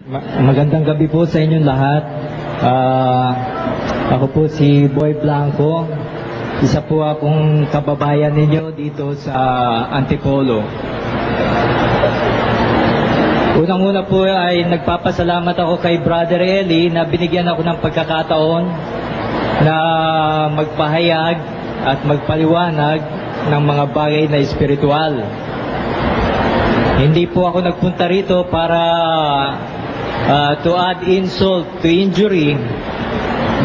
Magandang gabi po sa inyong lahat. Ako po si Boy Blanco. Isa po akong kababayan ninyo dito sa Antipolo. Unang-una po ay nagpapasalamat ako kay Brother Eli na binigyan ako ng pagkakataon na magpahayag at magpaliwanag ng mga bagay na espiritual. Hindi po ako nagpunta rito para to add insult to injury,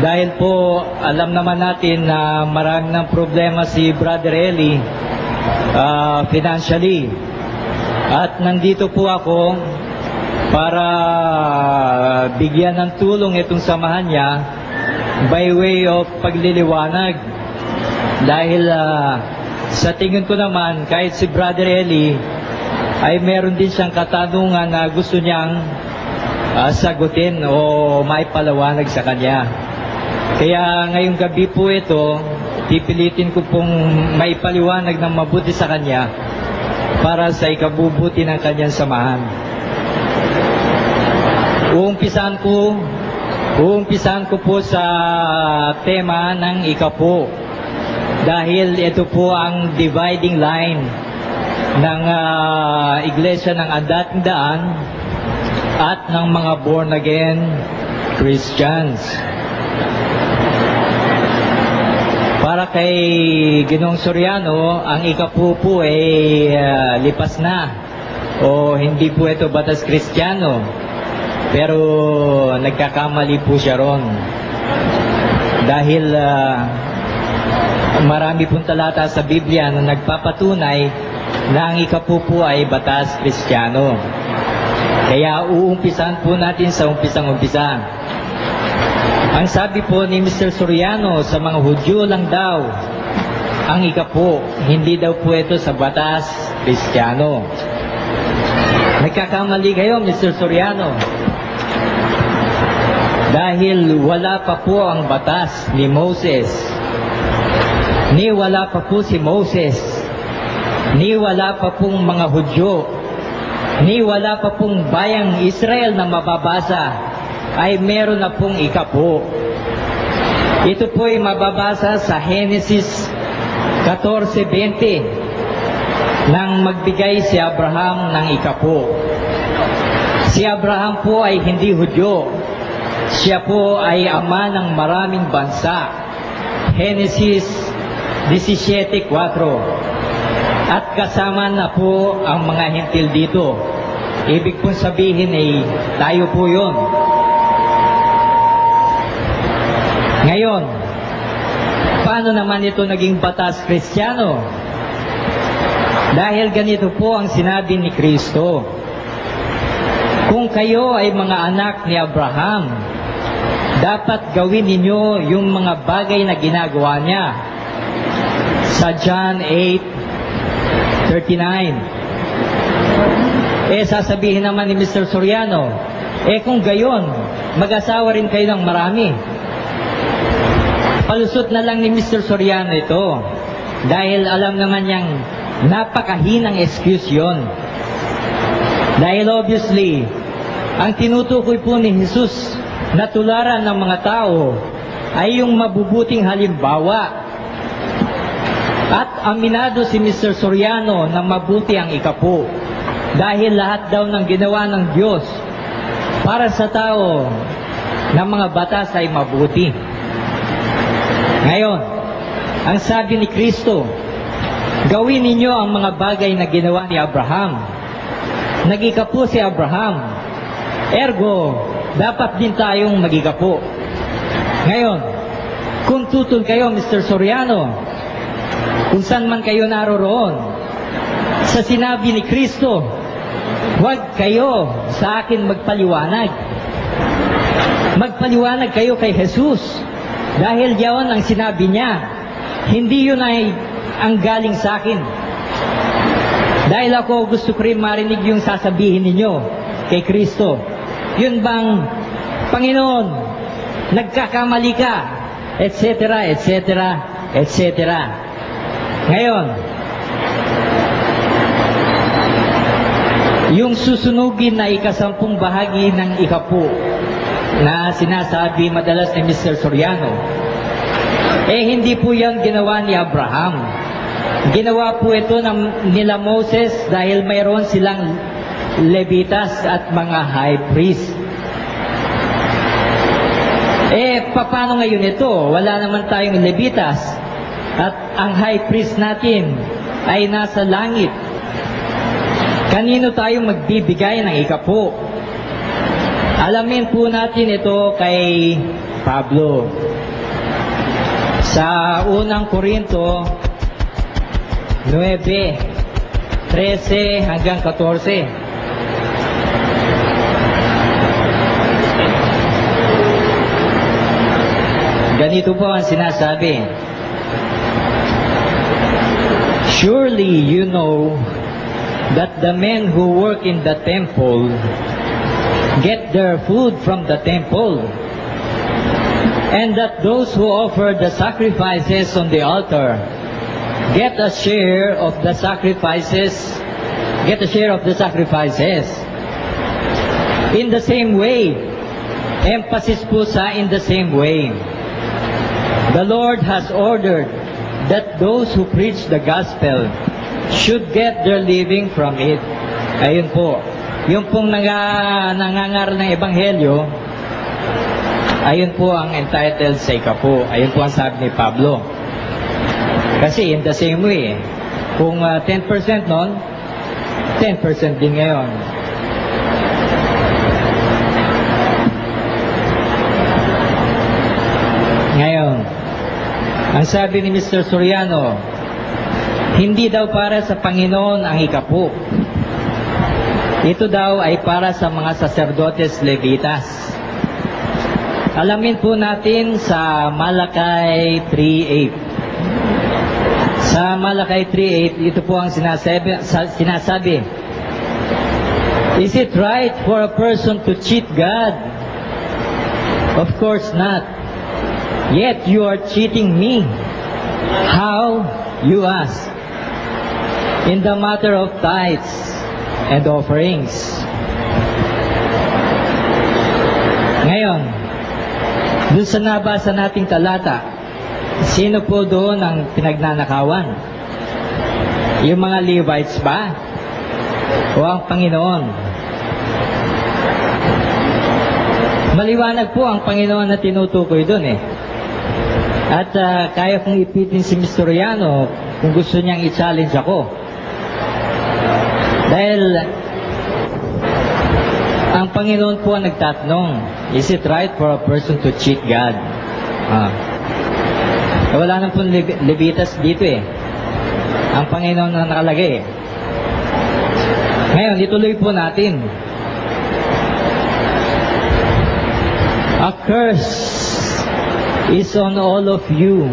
dahil po alam naman natin na marami ng problema si Brother Eli financially, at nandito po ako para bigyan ng tulong itong samahan niya by way of pagliliwanag, dahil sa tingin ko naman kahit si Brother Eli ay meron din siyang katanungan na gusto niyang sagutin o maipalawanag sa kanya. Kaya ngayong gabi po ito, pipilitin ko pong maipaliwanag ng mabuti sa kanya para sa ikabubuti ng kanyang samahan. Uumpisan ko po sa tema ng ikapo, dahil ito po ang dividing line ng iglesia ng Dating Daan at ng mga born again Christians. Para kay Ginoong Soriano, ang ikapo po ay lipas na, o hindi po ito batas Kristiyano, pero nagkakamali po siya ron, dahil marami pong talata sa Biblia na nagpapatunay na ang ikapo po ay batas Kristiyano. Kaya uumpisan po natin sa umpisang-umpisa. Ang sabi po ni Mr. Soriano, sa mga Hudyo lang daw ang ikapo, hindi daw po ito sa batas Kristiyano. Nagkakamali kayo, Mr. Soriano, dahil wala pa po ang batas ni Moses, ni wala pa po si Moses, ni wala pa pong mga Hudyo, ni wala pa pong bayang Israel na mababasa, ay meron na pong ikapo. Ito po ay mababasa sa Genesis 14:20, nang magbigay si Abraham ng ikapo. Si Abraham po ay hindi Hudyo, siya po ay ama ng maraming bansa. Genesis 17:4. At kasama na po ang mga Hentil dito. Ibig pong sabihin ay tayo po yun. Ngayon, paano naman ito naging batas Kristiyano? Dahil ganito po ang sinabi ni Kristo: kung kayo ay mga anak ni Abraham, dapat gawin ninyo yung mga bagay na ginagawa niya. Sa John 8:39. Sasabihin naman ni Mr. Soriano, kung gayon, mag-asawa rin kayo ng marami. Palusot na lang ni Mr. Soriano ito, dahil alam naman niyang napakahinang excuse yun. Dahil obviously, ang tinutukoy po ni Jesus na tularan ng mga tao ay yung mabubuting halimbawa. At aminado si Mr. Soriano na mabuti ang ikapo, dahil lahat daw ng ginawa ng Diyos para sa tao ng mga batas ay mabuti. Ngayon, ang sabi ni Kristo, gawin ninyo ang mga bagay na ginawa ni Abraham. Nag-ikapo si Abraham, ergo dapat din tayong mag-ikapo. Ngayon, kung tutol kayo, Mr. Soriano, kung saan man kayo naroroon, sa sinabi ni Kristo, huwag kayo sa akin magpaliwanag. Magpaliwanag kayo kay Jesus, dahil yaon ang sinabi niya. Hindi yun ay ang galing sa akin. Dahil ako gusto ko rin marinig yung sasabihin ninyo kay Kristo. Yun bang, Panginoon, nagkakamali ka, etc., etc., etc. Ngayon, yung susunugin na ikasampung bahagi ng ikapu na sinasabi madalas ni Mr. Soriano, hindi po yan ginawa ni Abraham. Ginawa po ito nila Moses dahil mayroon silang Levitas at mga high priest. Paano ngayon ito? Wala naman tayong Levitas at ang high priest natin ay nasa langit. Kanino tayo magbibigay ng ikapu? Alamin po natin ito kay Pablo. Sa unang Korinto 9:13 hanggang 14. Ganito po ang sinasabi. Surely you know that the men who work in the temple get their food from the temple, and that those who offer the sacrifices on the altar get a share of the sacrifices. In the same way, emphasis po sa in the same way. The Lord has ordered that those who preach the gospel should get their living from it. Ayun po. Yung pong nangangaral ng ebanghelyo, ayun po ang entitled sa ikapu. Ayun po ang sabi ni Pablo. Kasi in the same way, kung 10% nun, 10% din ngayon. Ngayon, ang sabi ni Mr. Soriano, hindi daw para sa Panginoon ang ikapu. Ito daw ay para sa mga saserdotes Levitas. Alamin po natin sa Malakay 3:8. Sa Malakay 3:8, ito po ang sinasabi. Is it right for a person to cheat God? Of course not. Yet you are cheating me. How? You ask. In the matter of tithes and offerings. Ngayon, dun sa nabasa nating talata, sino po doon ang pinagnanakawan? Yung mga Levites ba? O ang Panginoon? Maliwanag po ang Panginoon na tinutukoy doon At kaya kong ipitin si Mr. Soriano kung gusto niyang i-challenge ako. Dahil ang Panginoon po ang nagtatanong, is it right for a person to cheat God? Wala nang pong Levitas dito Ang Panginoon na nakalagay Ngayon, ituloy po natin. A curse is on all of you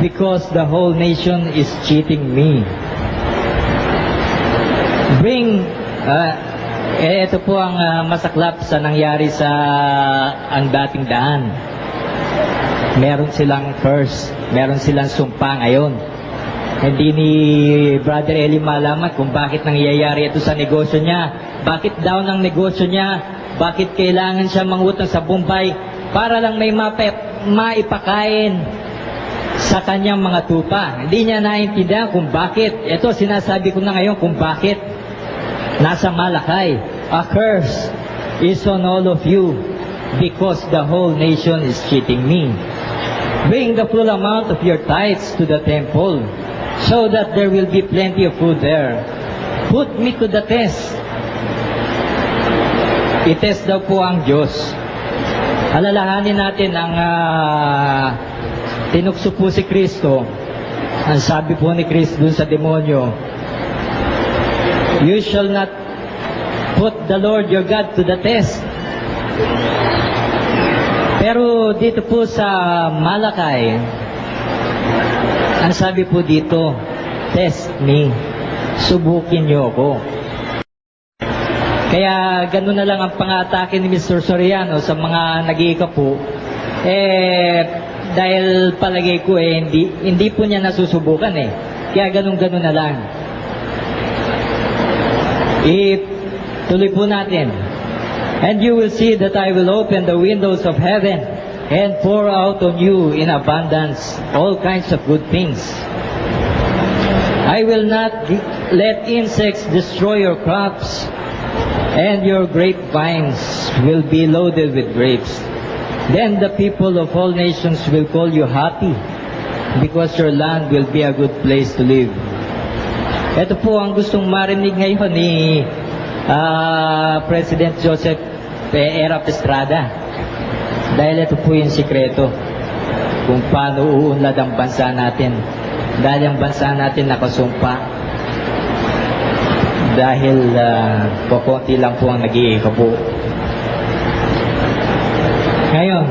because the whole nation is cheating me. Ito po ang masaklap sa nangyari sa ang dating daan. Meron silang curse, meron silang sumpa ngayon. Hindi ni Brother Eli malaman kung bakit nangyayari ito sa negosyo niya. Bakit daw ng negosyo niya? Bakit kailangan siya mangutang sa Bombay para lang may maipakain sa kanyang mga tupa. Hindi niya naintindihan kung bakit. Ito, sinasabi ko na ngayon kung bakit. Nasa Malakay, a curse is on all of you because the whole nation is cheating me. Bring the full amount of your tithes to the temple so that there will be plenty of food there. Put me to the test. I-test daw po ang Diyos. Alalahanin natin ang tinukso po si Kristo. Ang sabi po ni Kristo dun sa demonyo, you shall not put the Lord your God to the test. Pero dito po sa Malakay, ang sabi po dito, test me. Subukin niyo ako. Kaya gano'n na lang ang pang-atake ni Mr. Soriano sa mga nag-iikapu. Dahil palagay ko hindi po niya nasusubukan Kaya gano'n na lang. If Tuloy po natin. And you will see that I will open the windows of heaven and pour out on you in abundance all kinds of good things. I will not let insects destroy your crops, and your grapevines will be loaded with grapes. Then the people of all nations will call you happy, because your land will be a good place to live. Ito po ang gustong marinig ngayon ni President Joseph Erap Estrada. Dahil ito po yung sikreto kung paano uunlad ang bansa natin. Dahil ang bansa natin nakasumpa. Dahil kukunti lang po ang nag-iikapo. Ngayon,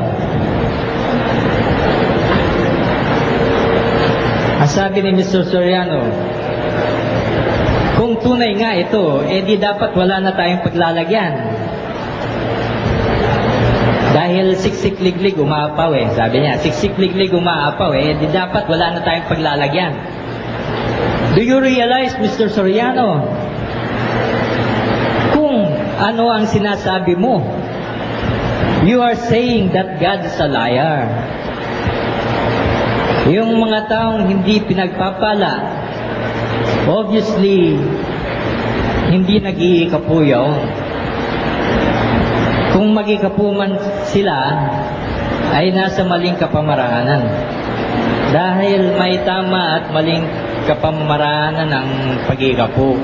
ang sabi ni Mr. Soriano, kung tunay nga ito, di dapat wala na tayong paglalagyan. Dahil siksik-liglig umaapaw sabi niya, siksik-liglig umaapaw di dapat wala na tayong paglalagyan. Do you realize, Mr. Soriano, kung ano ang sinasabi mo? You are saying that God is a liar. Yung mga taong hindi pinagpapala, obviously, hindi nag-iikapo yun. Kung mag-iikapo man sila, ay nasa maling kapamaraanan. Dahil may tama at maling kapamaraanan ang pag-iikapo.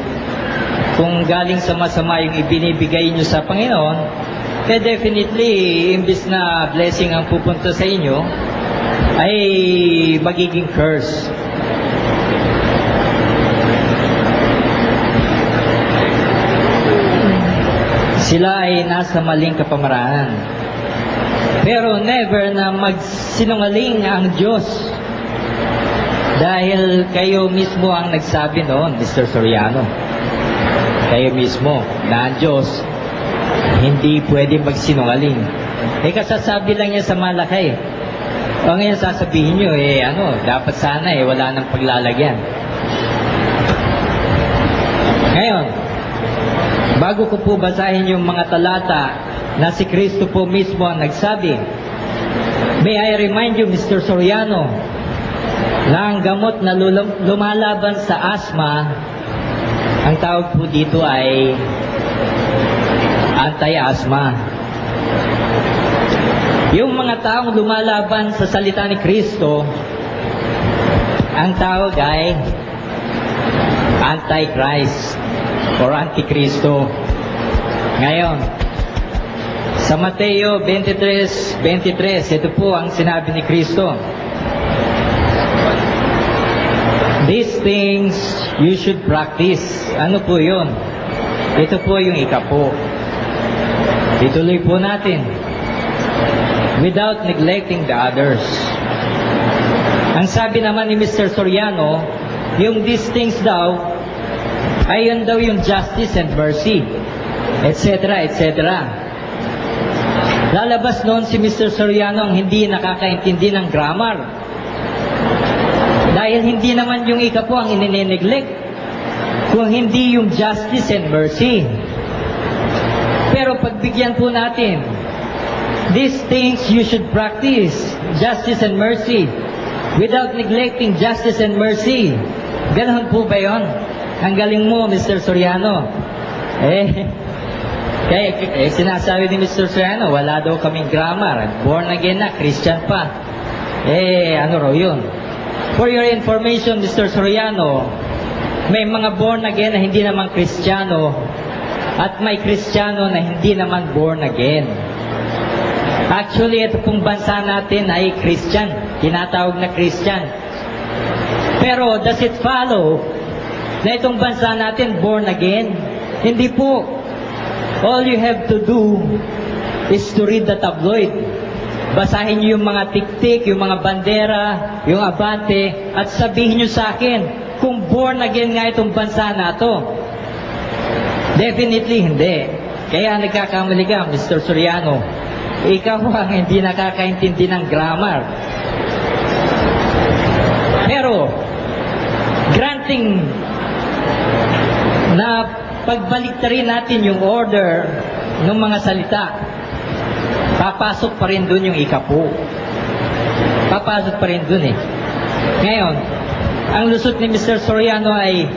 Kung galing sa masama yung ibinibigay nyo sa Panginoon, definitely, imbis na blessing ang pupunta sa inyo, ay magiging curse. Sila ay nasa maling kapamaraan. Pero never na magsinungaling ang Diyos. Dahil kayo mismo ang nagsabi noon, Mr. Soriano. Kayo mismo na ang Diyos hindi pwede magsinungaling. Kasasabi lang niya sa Malakay. O ngayon sasabihin nyo, dapat sana wala nang paglalagyan. Ngayon, bago ko po basahin yung mga talata na si Kristo po mismo ang nagsabi, may I remind you, Mr. Soriano, na ang gamot na lumalaban sa asthma, ang tawag po dito ay anti-asthma. Yung mga taong lumalaban sa salita ni Kristo, ang tawag ay Antichrist or Antikristo. Ngayon, sa Mateo 23:23, ito po ang sinabi ni Kristo. These things you should practice. Ano po yun? Ito po yung ikapo. Ituloy po natin. Without neglecting the others. Ang sabi naman ni Mr. Soriano, yung these things daw, ay yun daw yung justice and mercy, etc., etc. Lalabas noon si Mr. Soriano ang hindi nakakaintindi ng grammar. Dahil hindi naman yung ikapo ang inineglect, kung hindi yung justice and mercy. Pero pagbigyan po natin, these things you should practice, justice and mercy, without neglecting justice and mercy. Ganun po ba yun? Ang galing mo, Mr. Soriano. Kaya sinasabi ni Mr. Soriano, wala daw kaming grammar. Born again na, Christian pa. Ano raw yun? For your information, Mr. Soriano, may mga born again na hindi naman Kristiyano at may Kristiyano na hindi naman born again. Actually, ito pong bansa natin ay Christian. Tinatawag na Christian. Pero does it follow na itong bansa natin born again? Hindi po. All you have to do is to read the tabloid. Basahin niyo yung mga tiktik, yung mga bandera, yung abante, at sabihin niyo sa akin kung born again nga itong bansa na to. Definitely hindi. Kaya nagkakamali ka, Mr. Soriano. Ikaw ang hindi nakakaintindi ng grammar. Pero, granting na pagbaliktarin natin yung order ng mga salita, papasok pa rin dun yung ikapo. Papasok pa rin dun eh. Ngayon, ang lusot ni Mr. Soriano ay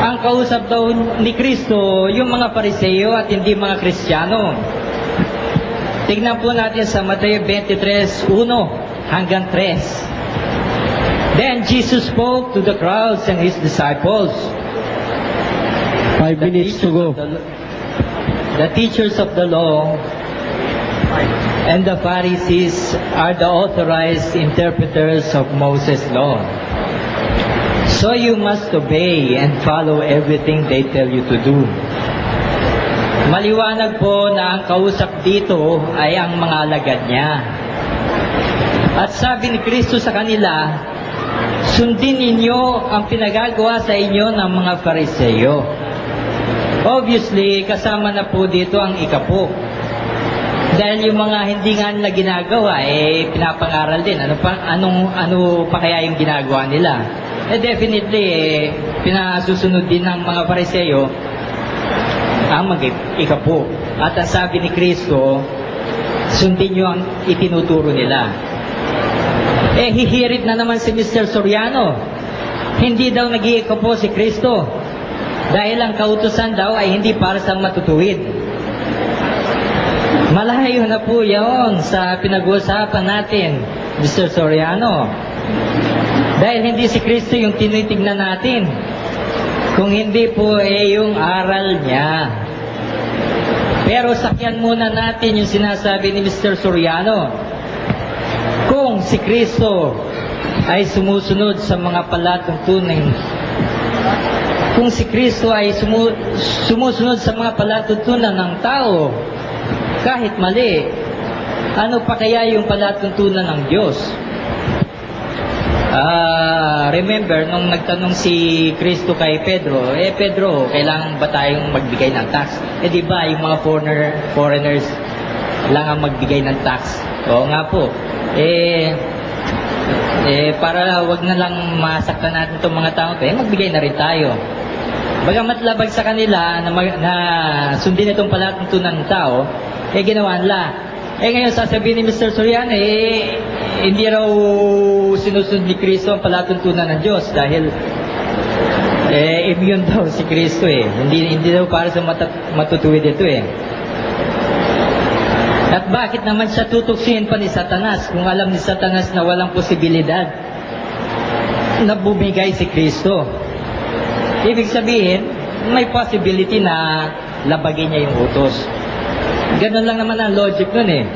ang kausap daw ni Kristo yung mga Pariseo at hindi mga Kristiyano. Tignan po natin sa Mateo 23:1 hanggang 3. Then Jesus spoke to the crowds and his disciples. 5 minutes to go. The teachers of the law and the Pharisees are the authorized interpreters of Moses' law. So you must obey and follow everything they tell you to do. Maliwanag po na ang kausap dito ay ang mga alagad niya. At sabi ni Kristo sa kanila, sundin ninyo ang pinagagawa sa inyo ng mga Fariseo. Obviously, kasama na po dito ang ikapo. Dahil yung mga hindi nga nila ginagawa, pinapangaral din. Ano pa kaya yung ginagawa nila? Definitely, pinasusunod din ng mga Fariseo ang mag-ikapo. At ang sabi ni Kristo, sundin nyo ang itinuturo nila. Hihirit na naman si Mr. Soriano. Hindi daw nag-iikapo si Kristo. Dahil ang kautusan daw ay hindi para sa matutuwid. Malayo na po yun sa pinag-uusapan natin, Mr. Soriano. Dahil hindi si Kristo yung tinitignan natin. Kung hindi po yung aral niya. Pero sakyan muna natin yung sinasabi ni Mr. Soriano. Kung si Kristo ay sumusunod sa mga palatuntunan, kung si Kristo ay sumusunod sa mga palatuntunan ng tao, kahit mali, ano pa kaya yung palatuntunan ng Diyos? Remember, nung nagtanong si Kristo kay Pedro, Pedro, kailangan ba tayong magbigay ng tax? Di ba, yung mga foreigners lang ang magbigay ng tax? Oo nga po. Para wag na lang masaktan natin itong mga tao, magbigay na rin tayo. Bagamat labag sa kanila na sundin itong palatuntunan ng tao, ginawa nila. Ngayon sasabihin ni Mr. Soriano, hindi raw sinusunod ni Kristo ang palatuntunan ng Diyos dahil immune daw si Kristo Hindi daw para sa matutuwid ito At bakit naman siya tutuksin pa ni Satanas kung alam ni Satanas na walang posibilidad na bumigay si Kristo? Ibig sabihin, may possibility na labagin niya yung utos. Ganun lang naman ang logic nun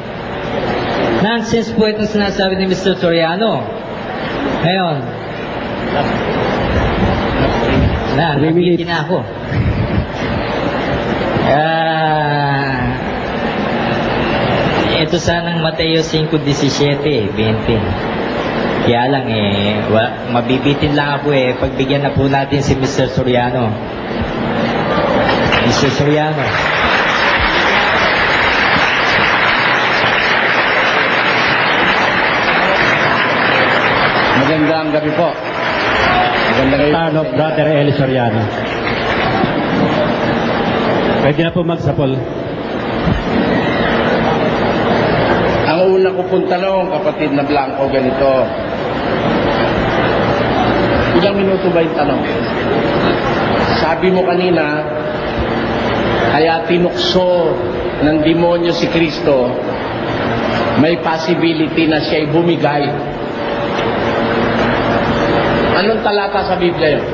Nonsense po itong sinasabi ni Mr. Soriano. Ngayon, nabitin na ako. Ito sanang Mateo 5:17, 20. Kaya lang mabibitin lang ako pagbigyan na po natin si Mr. Soriano. Mr. Soriano. Magandang gabi po. Magandang gabi. Tano, Brother Eli Soriano. Pwede na po magsapol. Ang una ko pong tanong, kapatid na Blanco, ganito. Ilang minuto ba yung tanong? Sabi mo kanina, kaya tinukso ng demonyo si Kristo, may possibility na siya'y bumigay. Anong talata sa Biblia yun?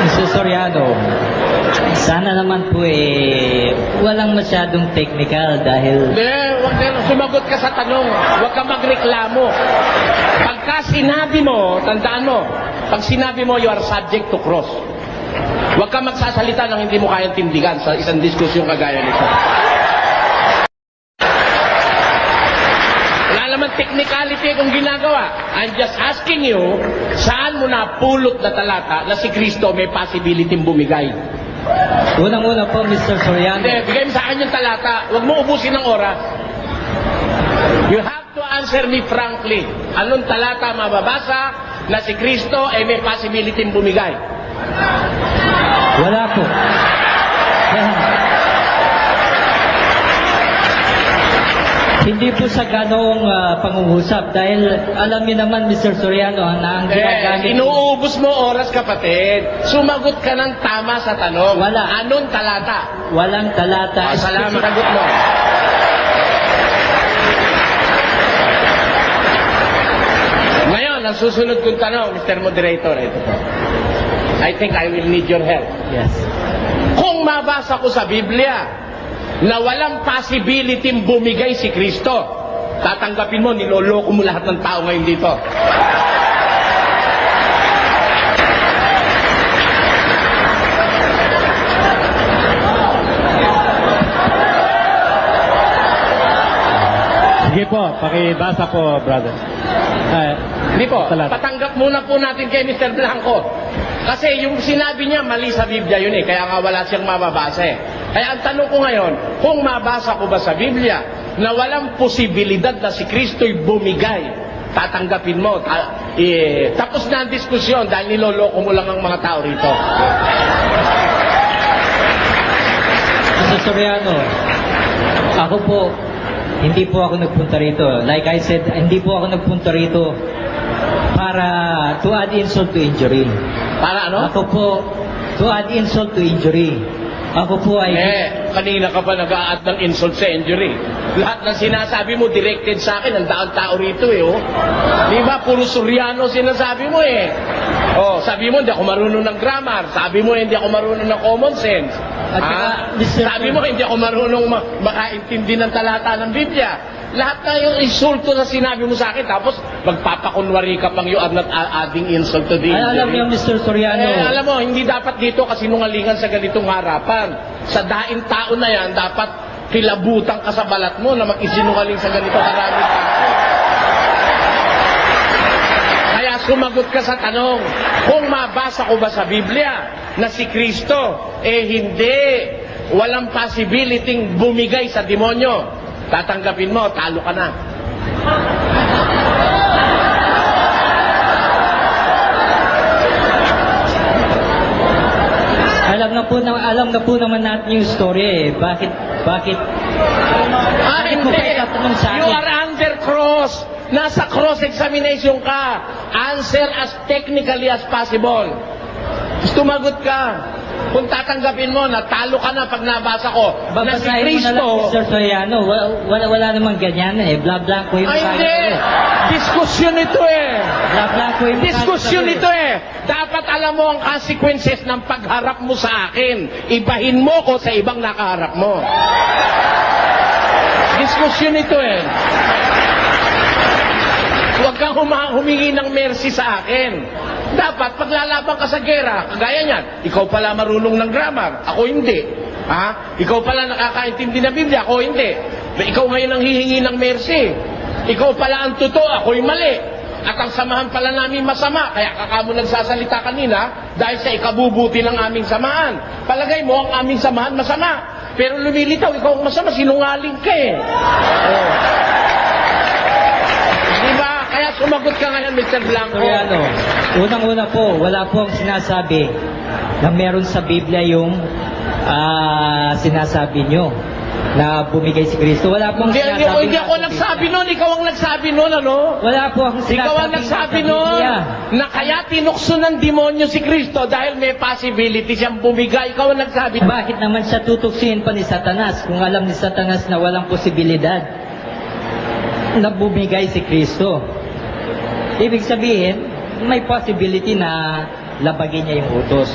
Mr. Soriano, sana naman po walang masyadong technical dahil... Hindi, huwag na sumagot ka sa tanong. Huwag ka magreklamo. Pagka sinabi mo, tandaan mo, pag sinabi mo, you are subject to cross. Huwag ka magsasalita ng hindi mo kayang tindigan sa isang diskusyon kagaya nito. Wala naman technicality kung ginagawa. I'm just asking you, saan mo na pulot na talata na si Kristo may possibility bumigay? Unang-una po, Mr. Soriano. Hindi, bigay mo sa akin yung talata. Huwag mo ubusin ng oras. You have to answer me frankly. Anong talata mababasa na si Kristo ay may possibility bumigay? Wala po. Hindi po sa ganong pangungusap dahil alam niyo naman, Mr. Soriano, na ang ginagamit... Inuubos mo oras, kapatid. Sumagot ka ng tama sa tanong. Wala. Anong talata? Walang talata. Salamat. Sagot mo. Ngayon, ang susunod kong tanong, Mr. Moderator, ito po. I think I will need your help. Yes. Kung mabasa ko sa Biblia na walang possibility bumigay si Kristo, tatanggapin mo, niloloko mo lahat ng tao ngayon dito. Sige po, pakibasa po, brother. Hindi po, Talata. patanggap muna po natin kay Mr. Blanco. Kasi yung sinabi niya, mali sa Biblia yun eh, kaya nga wala siyang mababasa eh. Kaya ang tanong ko ngayon, kung mabasa ko ba sa Biblia na walang posibilidad na si Kristo'y bumigay, tatanggapin mo. Tapos na ang diskusyon dahil niloloko mo lang ang mga tao rito. Mr. Soriano, ako po, hindi po ako nagpunta rito. Like I said, hindi po ako nagpunta rito para to add insult to injury. Para ano? Ako po, to add insult to injury. Ako po ay... Kanina ka pa nag-a-add ng insult sa injury. Lahat ng sinasabi mo directed sa akin, ang daang tao rito eh, oh. Di ba, puro Soriano sinasabi mo eh. Oh, sabi mo, hindi ako marunong ng grammar. Sabi mo, hindi ako marunong ng common sense. At saka, Mr. Sabi mo, hindi ako marunong makaintindi ng talata ng Biblia. Lahat na yung insulto na sinabi mo sa akin, tapos magpapakunwari ka pang you are not adding insult to the injury. Alam niyo, Mr. Soriano, Alam mo, hindi dapat dito kasinungalingan sa ganitong harapan. Sa daing tao na yan, dapat kilabutan ka sa balat mo na mag-isinungaling sa ganitong karaming tao. Kaya sumagot ka sa tanong, kung mabasa ko ba sa Biblia na si Kristo, hindi, walang possibility bumigay sa demonyo, tatanggapin mo, talo ka na. alam na po naman natin yung story eh. Bakit Hindi. tatanong sa akin? You are under cross. Nasa cross examination ka. Answer as technically as possible. Tumagot ka. Kung tatanggapin mo, natalo ka na pag nabasa ko na si Babasahin mo na lang, Kristo. Mr. Soriano. Wala namang ganyan eh. Bla-bla ko yung Ay, mukha hindi. ko eh. Diskusyon ito eh. Bla-bla ko yung mukha Diskusyon ko ito eh. Dapat alam mo ang consequences ng pagharap mo sa akin. Ibahin mo ko sa ibang nakaharap mo. Diskusyon ito eh. Huwag kang humingi ng mercy sa akin. Dapat paglalaban ka sa gera, kagaya niyan, ikaw pala marunong ng grammar, ako hindi. Ha? Ikaw pala nakakaintindi ng Biblia, ako hindi. Ikaw ngayon ang hihingi ng mercy. Ikaw pala ang totoo, ako'y mali. At ang samahan pala namin masama, kaya kakamo nagsasalita kanina dahil sa ikabubuti ng aming samahan. Palagay mo ang aming samahan masama. Pero lumilitaw, ikaw ang masama, sinungaling ka eh. Oh. Diba? Kaya sumagot ka ngayon, Mr. Blanco. Soriano, unang-una po, wala po ang sinasabi na meron sa Biblia yung sinasabi nyo na bumigay si Kristo. Wala po ang sinasabi. Hindi ako nagsabi nun. Ikaw ang nagsabi nun, ano? Wala po ang sinasabi. Ikaw ang nagsabi nun na kaya tinukso ng demonyo si Kristo dahil may possibility siyang bumigay. Ikaw ang nagsabi. Bakit naman siya tutuksin pa ni Satanas kung alam ni Satanas na walang posibilidad na bumigay si Kristo? Ibig sabihin, may possibility na labagin niya yung utos.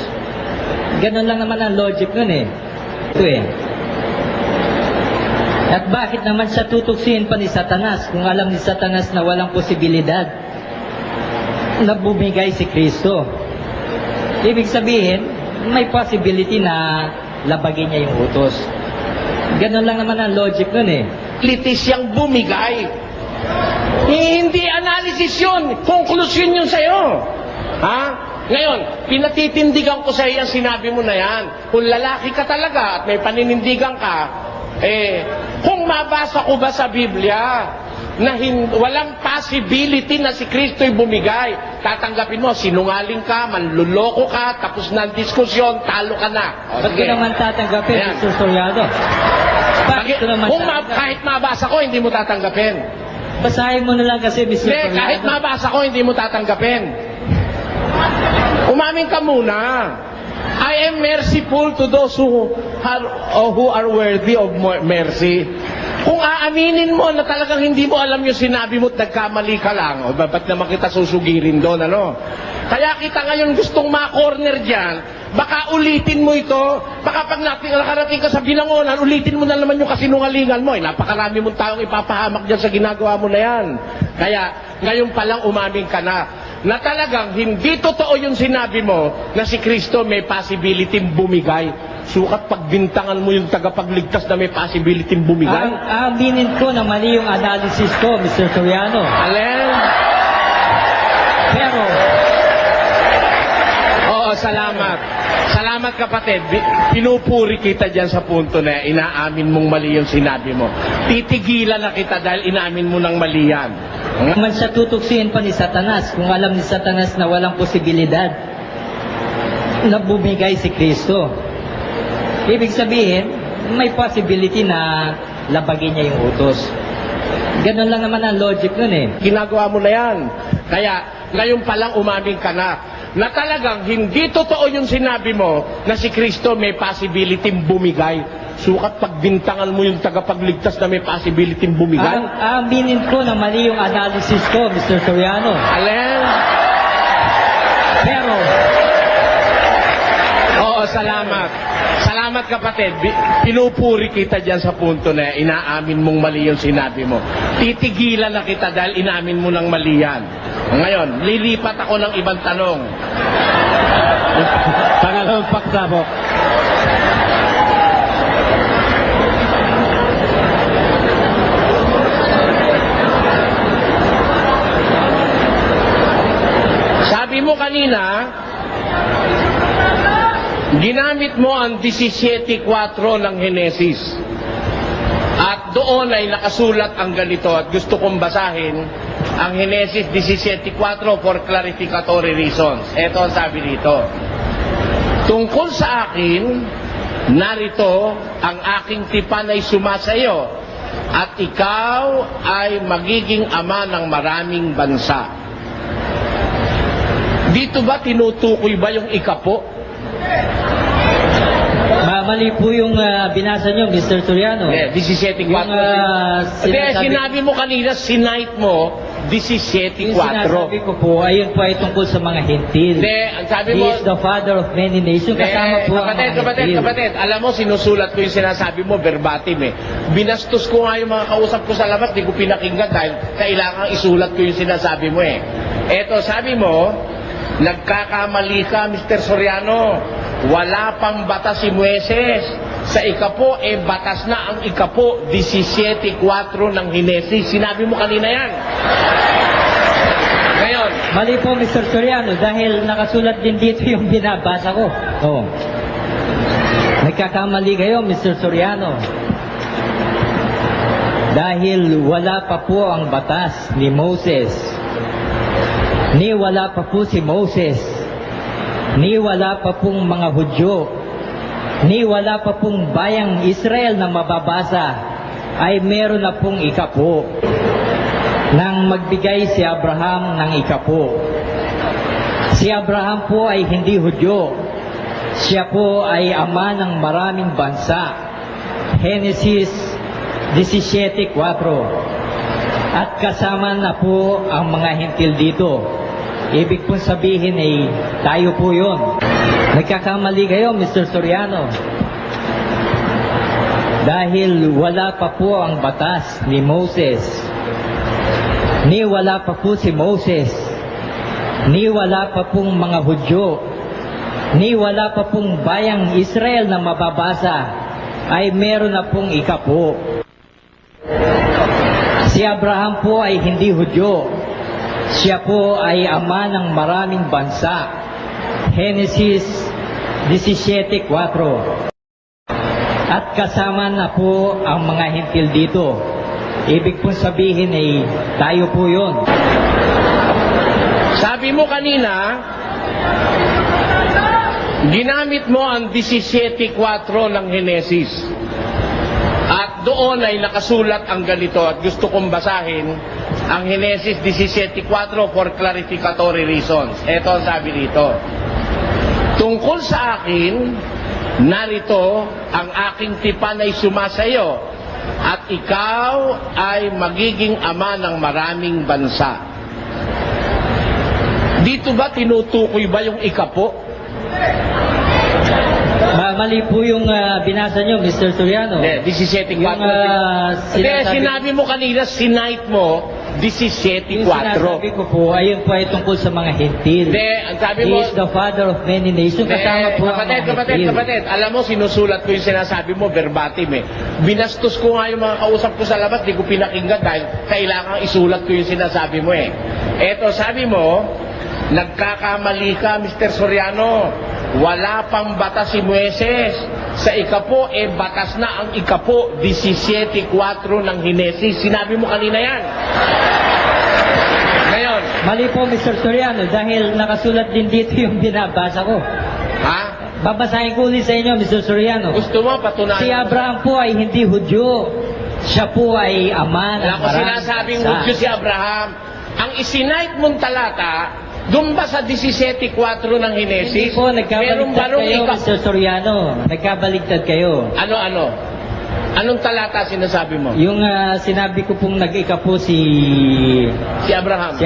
Ganun lang naman ang logic nun eh. Ito eh. At bakit naman siya tutuksin pa ni Satanas kung alam ni Satanas na walang posibilidad na bumigay si Kristo? Ibig sabihin, may possibility na labagin niya yung utos. Ganun lang naman ang logic nun eh. Litis siyang bumigay. Hindi analysis yun. Conclusion yun sa'yo. Ha? Ngayon, pinatitindigan ko sa iyo ang sinabi mo na yan. Kung lalaki ka talaga at may paninindigan ka, kung mabasa ko ba sa Biblia na walang possibility na si Kristo'y bumigay, tatanggapin mo, sinungaling ka, manluloko ka, tapos na ang diskusyon, talo ka na. Ba't ko naman tatanggapin, Ayan. Mr. Soriano? Bakit ko naman Kahit mabasa ko, hindi mo tatanggapin. Basahin mo na lang kasi, Mr. Hindi, Soriano. kahit mabasa ko, hindi mo tatanggapin. Umamin ka muna. I am merciful to those who are worthy of mercy. Kung aaminin mo na talagang hindi mo alam yung sinabi mo at nagkamali ka lang, ba't naman kita susugirin doon, ano? Kaya kita ngayon gustong ma-corner dyan, baka ulitin mo ito, baka pag nakarating ka sa binangonan, ulitin mo na naman yung kasinungalingan mo. Napakarami mong taong ipapahamak dyan sa ginagawa mo na yan. Kaya ngayon palang umamin ka na talagang hindi totoo yung sinabi mo na si Kristo may possibility bumigay. Sukat pagbintangan mo yung tagapagligtas na may possibility bumigay. Aminin ko na mali yung analysis ko, Mr. Soriano. Alin? Pero, Oo, salamat. Salamat kapatid. Pinupuri kita dyan sa punto na inaamin mong mali yung sinabi mo. Titigilan na kita dahil inaamin mo ng mali yan. man siya tutuksiin pa ni Satanas kung alam ni Satanas na walang posibilidad na bumigay si Kristo. Ibig sabihin, may possibility na labagin niya yung utos. Ganun lang naman ang logic nun eh. Ginagawa mo na yan. Kaya ngayon palang umamin ka na talagang hindi totoo yung sinabi mo na si Kristo may possibility bumigay. Sukat pagbintangan mo yung tagapagligtas na may possibility bumigay. Aminin ko na mali yung analysis ko, Mr. Soriano. Alin? Pero, Oo, salamat. Salamat kapatid. Pinupuri kita dyan sa punto na inaamin mong mali yung sinabi mo. Titigilan na kita dahil inaamin mo ng mali yan. Ngayon, lilipat ako ng ibang tanong. Pangalawang pagsabok. Sabi mo kanina, ginamit mo ang 17.4 ng Henesis. At doon ay nakasulat ang ganito at gusto kong basahin ang Henesis 17.4 for clarificatory reasons. Ito ang sabi dito. Tungkol sa akin, narito ang aking tipan ay sumasayo at ikaw ay magiging ama ng maraming bansa. Dito ba tinutukoy ba yung ikapo? mali po yung binasa nyo, Mr. Soriano. 17.4. Sinabi mo kanina, sinight mo, 17.4. Yung sinasabi ko po, ayun po ay tungkol sa mga hintil. Ang sabi mo, He is the father of many nations. Kasama po ang mga hintil. Kapatid, alam mo, sinusulat ko yung sinasabi mo verbatim eh. Binastos ko nga yung mga kausap ko sa labas, di ko pinakinggan dahil kailangan isulat ko yung sinasabi mo eh. Eto, sabi mo, nagkakamali ka, Mr. Soriano. Wala pang batas si Moises. Sa ikapo, batas na ang ikapo, 17.4 ng Henesis. Sinabi mo kanina yan. Ngayon. Mali po, Mr. Soriano, dahil nakasulat din dito yung binabasa ko. Oh. Nagkakamali kayo, Mr. Soriano. Dahil wala pa po ang batas ni Moses. Ni wala pa po si Moses. Ni wala pa pong mga Hudyo. Ni wala pa pong bayang Israel na mababasa. Ay meron na pong ikapo. Nang magbigay si Abraham ng ikapo. Si Abraham po ay hindi Hudyo. Siya po ay ama ng maraming bansa. Genesis 17.4. At kasama na po ang mga hintil dito. Ibig pong sabihin ay tayo po yun. Nagkakamali kayo, Mr. Soriano. Dahil wala pa po ang batas ni Moses. Ni wala pa po si Moses. Ni wala pa pong mga Hudyo. Ni wala pa pong bayang Israel na mababasa. Ay meron na pong ikapo. Si Abraham po ay hindi Hudyo. Siya po ay ama ng maraming bansa. Genesis 17:4. At kasama na po ang mga hentil dito. Ibig pong sabihin ay tayo po yun. Sabi mo kanina, ginamit mo ang 17:4 ng Henesis. At doon ay nakasulat ang ganito at gusto kong basahin ang Henesis 17:4 for clarificatory reasons. Ito ang sabi dito. Tungkol sa akin, narito ang aking tipan ay sumasayo at ikaw ay magiging ama ng maraming bansa. Dito ba tinutukoy ba yung ikapo? Mali po yung binasa nyo, Mr. Soriano. Hindi, 17:4. Yung Sinabi mo kanina, sinight mo, 17:4. Yung sinasabi ko po, ayun po ay tungkol sa mga hentil. Hindi, ang sabi He mo... is the father of many nations. Kasama po ang mga hentil. Kapatid, alam mo, sinusulat ko yung sinasabi mo verbatim eh. Binastos ko nga yung mga kausap ko sa labas, di ko pinakinggan dahil kailangan isulat ko yung sinasabi mo eh. Eto, sabi mo, nagkakamali ka, Mr. Soriano. Wala pang batas si Moises. Sa ikapo, batas na ang ikapo, 17:4 ng Henesis. Sinabi mo kanina yan. Ngayon. Mali po, Mr. Soriano, dahil nakasulat din dito yung binabasa ko. Ha? Babasahin ko ulit sa inyo, Mr. Soriano. Gusto mo patunayan? Si Abraham po ay hindi Hudyo. Siya po ay ama ng Wala ko sinasabing Hudyo si Abraham. Ang isinight mong talata, doon ba sa 17:4 ng Henesis? Hindi po, nagkabaligtad kayo, Mr. Soriano. Nagkabaligtad kayo. Ano? Anong talata sinasabi mo? Yung sinabi ko pong nag-ika po si Abraham.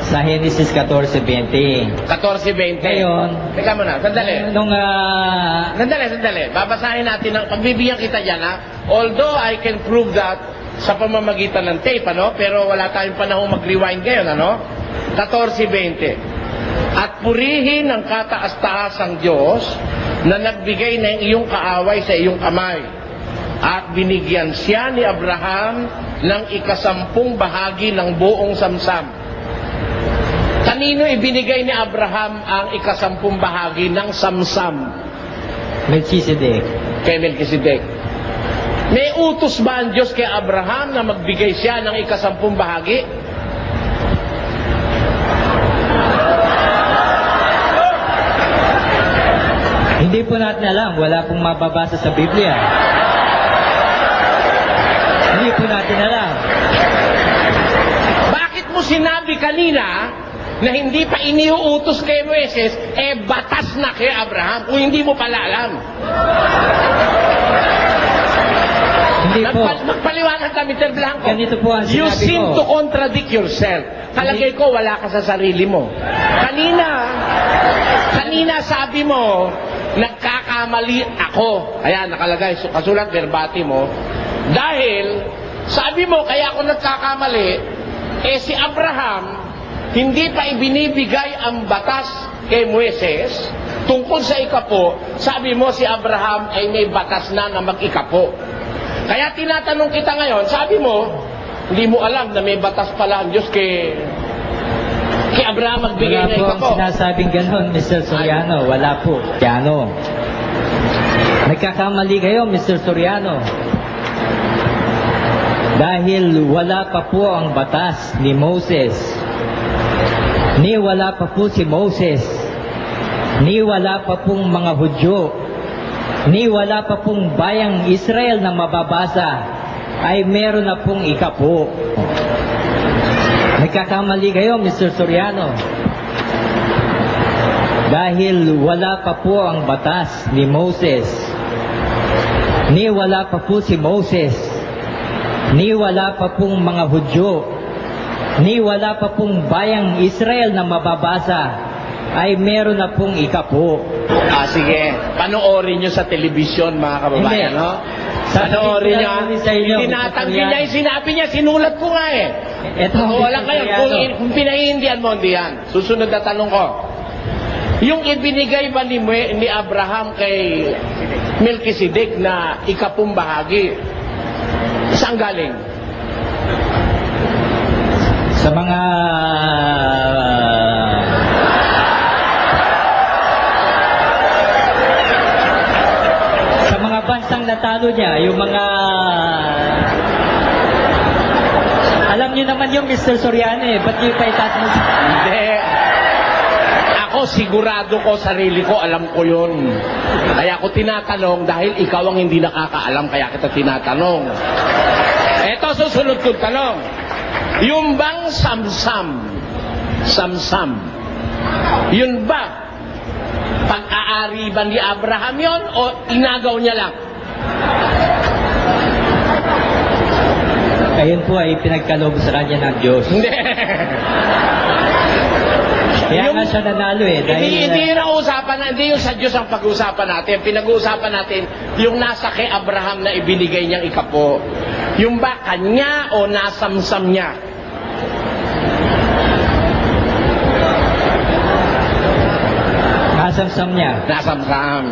Sa Genesis 14:20. 14:20. Ngayon, Teka muna, sandali. Sandali. Babasahin natin, pagbibigyan kita dyan ha. Although I can prove that sa pamamagitan ng tape, ano? Pero wala tayong panahon mag-rewind ngayon, ano? 14:20. At purihin ang kataas-taasang Diyos na nagbigay ng iyong kaaway sa iyong kamay. At binigyan siya ni Abraham ng 10 bahagi ng buong samsam. Kanino ibinigay ni Abraham ang 10 bahagi ng samsam? Melchizedek. Kay Melchizedek. May utos ba ang Diyos kay Abraham na magbigay siya ng 10 bahagi? Hindi po natin alam. Wala pong mababasa sa Biblia. Hindi po natin alam. Bakit mo sinabi kanina na hindi pa iniuutos kay Moises, batas na kay Abraham kung hindi mo pala alam? Hindi po. Magpaliwanag ka, Mr. Blanco. Ganito po ang You sinabi seem ko. to contradict yourself. Kalagay ko, wala ka sa sarili mo. Kanina sabi mo, nagkakamali ako. Ayan, nakalagay, kasulat verbati mo. Dahil, sabi mo, kaya ako nagkakamali, si Abraham, hindi pa ibinibigay ang batas kay Moises, tungkol sa ikapo, sabi mo si Abraham ay may batas na mag-ikapo. Kaya tinatanong kita ngayon, sabi mo, hindi mo alam na may batas pala ang Diyos kay Abraham magbigay Wala na po ikapo. ang sinasabing ganon, Mr. Soriano. Wala po. Soriano. Nagkakamali kayo, Mr. Soriano. Dahil wala pa po ang batas ni Moses. Ni wala pa po si Moses. Ni wala pa pong mga Hudyo. Ni wala pa pong bayang Israel na mababasa. Ay meron na pong ikapo. Nagkakamali kayo, Mr. Soriano. Dahil wala pa po ang batas ni Moses. Ni wala pa po si Moses. Ni wala pa pong mga Hudyo. Ni wala pa pong bayang Israel na mababasa. Ay meron na pong ikapo. Sige. Panoorin nyo sa telebisyon, mga kababayan, Hindi. no? Sasabihin Panoorin ko nyo. lang ulit sa inyo, Tinatanggi Mr. niya yung sinabi niya, sinulat ko nga eh. Ito, Wala Mr. kayo. Soriano. Kung pinahihindihan mo, hindi yan. Susunod na tanong ko. Yung ibinigay ba ni Abraham kay Melchizedek na 10 bahagi, saan galing? Sa mga niya, yung mga... Alam niyo naman yung Mr. Soriano eh, ba't niyo pa itatanong? Hindi. Ako, sigurado ko, sarili ko, alam ko yun. Kaya ako tinatanong dahil ikaw ang hindi nakakaalam, kaya kita tinatanong. Eto, susunod kong tanong. Yung bang samsam, yun ba, pag-aari ba ni Abraham yon o inagaw niya lang? Ayun po ay pinagkaloob sa kanya ng Diyos. Hindi. Kaya Yung- nga siya nanalo eh. Dahil, Hindi yung usapan na, hindi yung sa Diyos ang pag-uusapan natin. Pinag-uusapan natin yung nasa kay Abraham na ibinigay niyang ikapo. Yung ba kanya o nasamsam niya? kasamsam niya. Nasamsam.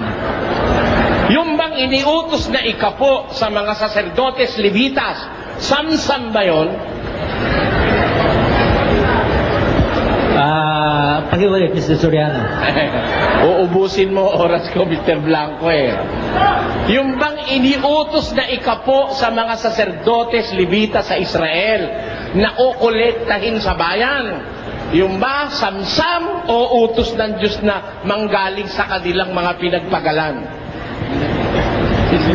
Yung bang iniutos na ikapo sa mga saserdotes Levitas, samsam ba yun? Pakiulit, Mr. Soriano. Uubusin mo oras ko, Mr. Blanco eh. Yung bang iniutos na ikapo sa mga saserdotes Levita sa Israel na kukolektahin sa bayan? Yung ba samsam o utos ng Diyos na manggaling sa kanilang mga pinagpagalan?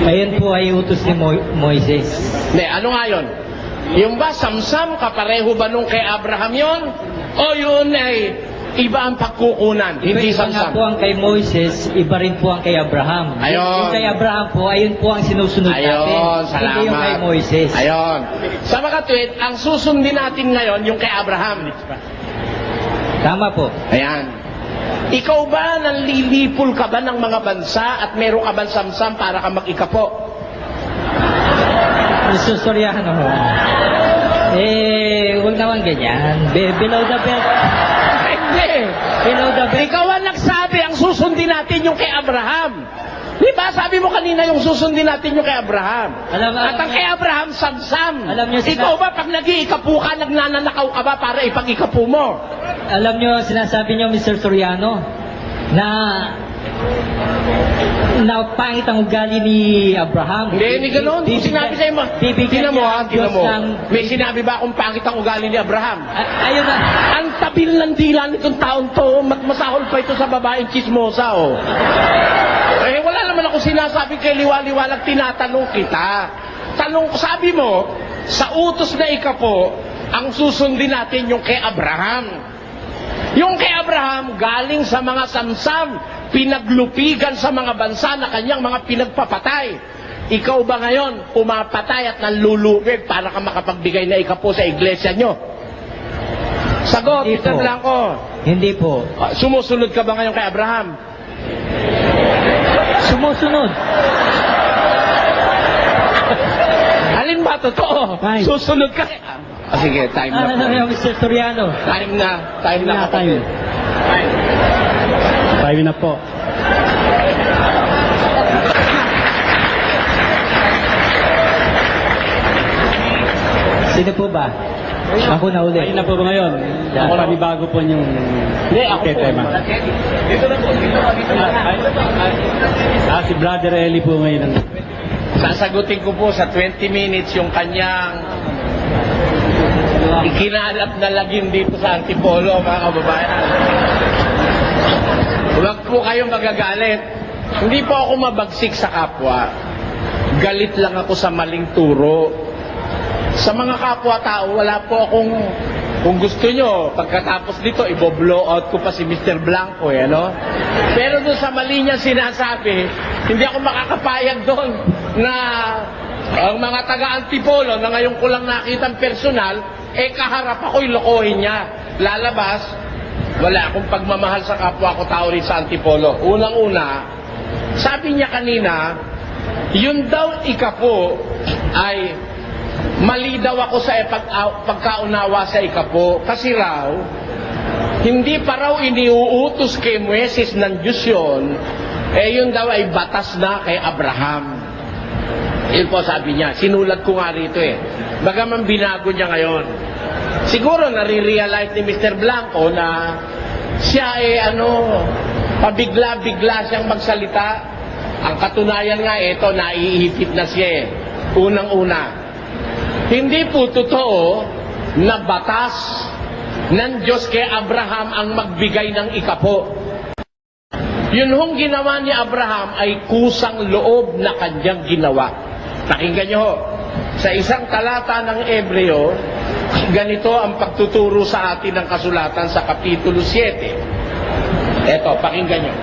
Ayun po ay utos ni Moises. Ne, ano nga yun? Yung ba samsam, kapareho ba nung kay Abraham yon? O yun ay iba ang pagkukunan, hindi Iba nga samsam? po ang kay Moises, iba rin po ang kay Abraham. Ayun. Yung kay Abraham po, ayun po ang sinusunod natin. Ayun, salamat. Hindi yung kay Moises. Ayun. Sa mga tweet, ang susundin natin ngayon yung kay Abraham. Tama po. Ayan. Ikaw ba, nanlilipol ka ba ng mga bansa at meron ka ba samsam para ka mag-ikapo? Mr. Soriano, huwag naman ganyan. Below the belt. Hindi. Below the belt. Ikaw ang nagsabi, ang susundin natin yung kay Abraham. Di ba? Sabi mo kanina yung susundin natin yung kay Abraham. At ang kay Abraham, samsam. Alam niyo, Ikaw ba, pag nag-iikapu ka, nagnanakaw ka ba para ipag-ikapu mo? Alam nyo, sinasabi nyo, Mr. Soriano, na pangit ang ugali ni Abraham. Hindi gano'n. Kung sinabi sa'yo mo, bibigyan tinan mo niya ha, ang tinan Diyos mo. ng... May sinabi ba akong pangit ang ugali ni Abraham? Ayun na. Ang tabil ng dila nitong taon to, masahol pa ito sa babaeng chismosa, oh. Eh, wala naman ako sinasabi kay liwaliwalag, tinatanong kita. Sabi mo, sa utos na ikapo, ang susundin natin yung kay Abraham. Yung kay Abraham, galing sa mga samsam, pinaglupigan sa mga bansa na kanyang mga pinagpapatay. Ikaw ba ngayon, pumapatay at nanlulupig para ka makapagbigay na ikapo sa iglesia nyo? Sagot, Hindi Mr. po. Blanco. Hindi po. Sumusunod ka ba ngayon kay Abraham? Sumusunod. Alin ba totoo? Time. Susunod ka. Sige, time na. Ano yung Mr. Soriano? Time na. Time na. Time. 5 na po. Sino po ba? Ako na uli. Ayun na po ba ngayon? Ako bago po yung Hindi, ako po. tema. Dito na po. Si Brother Eli po ngayon. Sasagutin ko po sa 20 minutes yung kanyang ikinalap na lagim dito sa Antipolo, mga kababayan. Huwag po kayong magagalit. Hindi po ako mabagsik sa kapwa. Galit lang ako sa maling turo. Sa mga kapwa-tao, wala po akong, kung gusto nyo, pagkatapos dito, i-blow out ko pa si Mr. Blanco, ano? Pero doon sa mali niya sinasabi, hindi ako makakapayag doon na ang mga taga-Antipolo na ngayon ko lang nakitang personal, kaharap ako'y lokohin niya. Lalabas, wala akong pagmamahal sa kapwa ko tao rin sa Antipolo. Unang-una, sabi niya kanina, yun daw ikapo ay mali daw ako sa pagkaunawa sa ikapo. Kasi raw, hindi pa raw iniuutos kay Moises ng Diyos yun, yun daw ay batas na kay Abraham. Yun po sabi niya. Sinulat ko nga rito Bagaman binago niya ngayon. Siguro nare-realize ni Mr. Blanco na siya pabigla-bigla siyang magsalita. Ang katunayan nga, ito, naiihipit na siya eh. Unang-una, hindi po totoo na batas ng Diyos kay Abraham ang magbigay ng ikapo. Yun hong ginawa ni Abraham ay kusang loob na kanyang ginawa. Pakinggan nyo ho, sa isang talata ng Ebreo, ganito ang pagtuturo sa atin ng kasulatan sa Kapitulo 7. Eto, pakinggan nyo.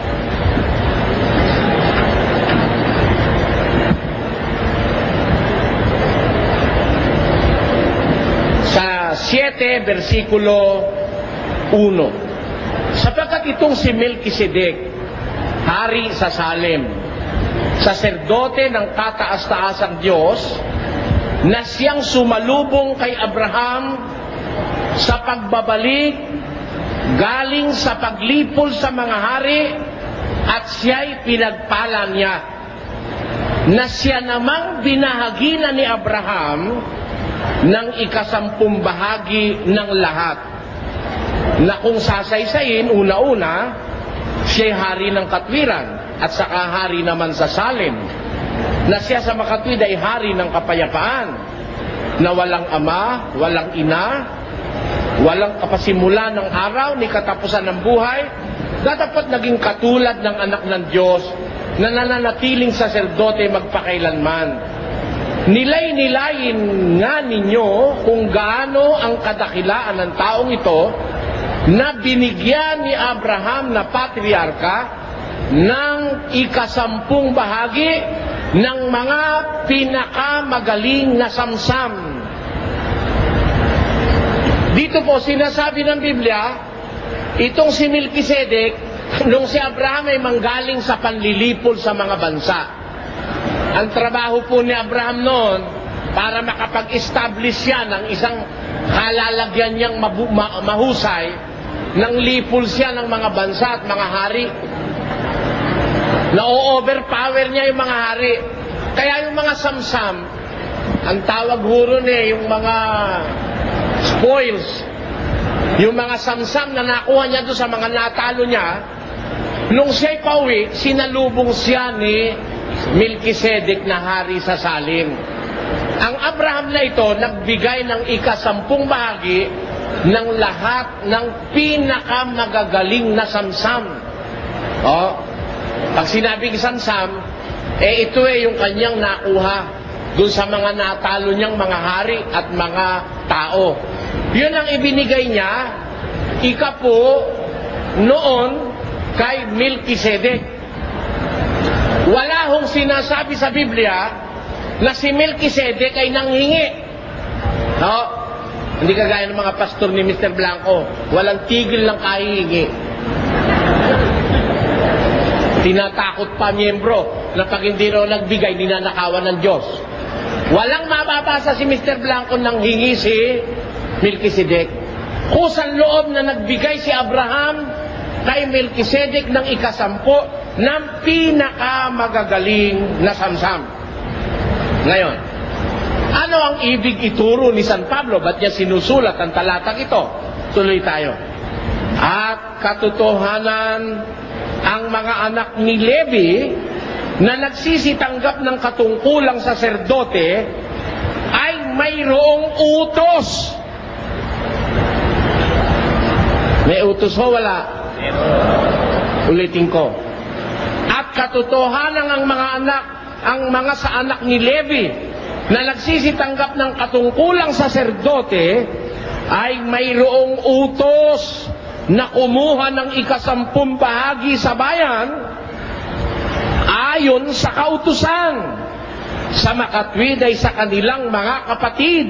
Sa 7, versikulo 1. Sapagkat itong si Melkisedek, hari sa Salem, saserdote ng kataas-taasang Diyos, na siyang sumalubong kay Abraham sa pagbabalik galing sa paglipol sa mga hari, at siya'y pinagpala niya, na siya namang binahaginan ni Abraham ng 10 bahagi ng lahat, na kung sasaysayin, una-una, siya'y hari ng katwiran at saka hari naman sa Salem, na siya sa makatwid ay hari ng kapayapaan, na walang ama, walang ina, walang kapasimula ng araw ni katapusan ng buhay, na dapat naging katulad ng anak ng Diyos na nananatiling saserdote magpakailanman. Nilay-nilayin nga ninyo kung gaano ang kadakilaan ng taong ito na binigyan ni Abraham na patriarka ng 10 bahagi ng mga pinakamagaling na samsam. Dito po sinasabi ng Biblia, itong si Melkisedek, nung si Abraham ay manggaling sa panlilipol sa mga bansa. Ang trabaho po ni Abraham noon, para makapag-establish siya ng isang kalalagyan niyang mahusay, nang lipol siya ng mga bansa at mga hari. Na-overpower niya yung mga hari. Kaya yung mga samsam, ang tawag huro niya, yung mga spoils, yung mga samsam na nakuha niya doon sa mga natalo niya, nung siya'y pauwi, sinalubong siya ni Melkisedek na hari sa Salem. Ang Abraham na ito, nagbigay ng 10 bahagi ng lahat ng pinakamagagaling na samsam. Pag sinabing samsam, ito yung kanyang nakuha doon sa mga natalo niyang mga hari at mga tao. Yun ang ibinigay niya, ikapo, noon kay Melkisedek. Wala hong sinasabi sa Biblia na si Melkisedek ay nanghingi. Hindi kagaya ng mga pastor ni Mr. Blanco, walang tigil ng kahihingi. Tinatakot pa miyembro na pag hindi raw nagbigay, ninanakawan ng Diyos. Walang mababasa si Mr. Blanco nang hingi si Melkisedek. Kusang loob na nagbigay si Abraham kay Melkisedek ng 10 ng pinakamagagaling na samsam. Ngayon, ano ang ibig ituro ni San Pablo? Ba't niya sinusulat ang talatang ito? Tuloy tayo. At katotohanan, ang mga anak ni Levi na nagsisitanggap ng katungkulang saserdote ay mayroong utos. May utos ho, wala? Ulitin ko. At katotohanan ang mga sa anak ni Levi na nagsisitanggap ng katungkulang saserdote ay mayroong utos na kumuha ng 10 bahagi sa bayan ayon sa kautusan, sa makatwid ay sa kanilang mga kapatid,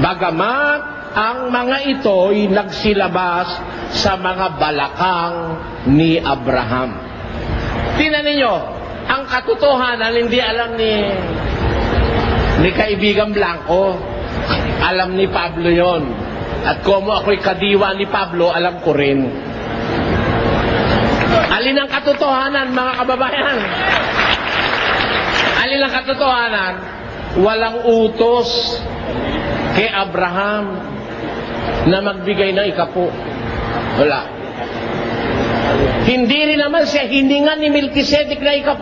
bagamat ang mga ito'y nagsilabas sa mga balakang ni Abraham. Tingnan ninyo, ang katotohanan hindi alam ni kaibigan Blanco, alam ni Pablo yon. At kung ako'y kadiwa ni Pablo, alam ko rin. Alin ang katotohanan, mga kababayan? Alin ang katotohanan? Walang utos kay Abraham na magbigay ng 10. Wala. Hindi rin naman siya hiningan ni Melkisedek na 10.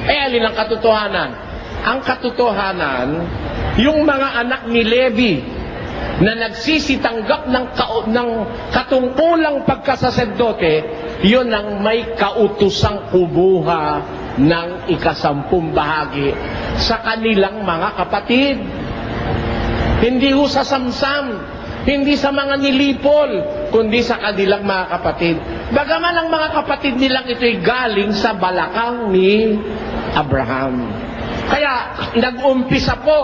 alin ang katotohanan? Ang katotohanan, yung mga anak ni Levi na nagsisitanggap ng katungkulang pagkasaserdote, yun ang may kautusang kubuha ng ika-10 bahagi sa kanilang mga kapatid. Hindi ho sa samsam, hindi sa mga nilipol, kundi sa kanilang mga kapatid. Bagaman ang mga kapatid nilang ito'y galing sa balakang ni Abraham. Kaya nag-umpisa po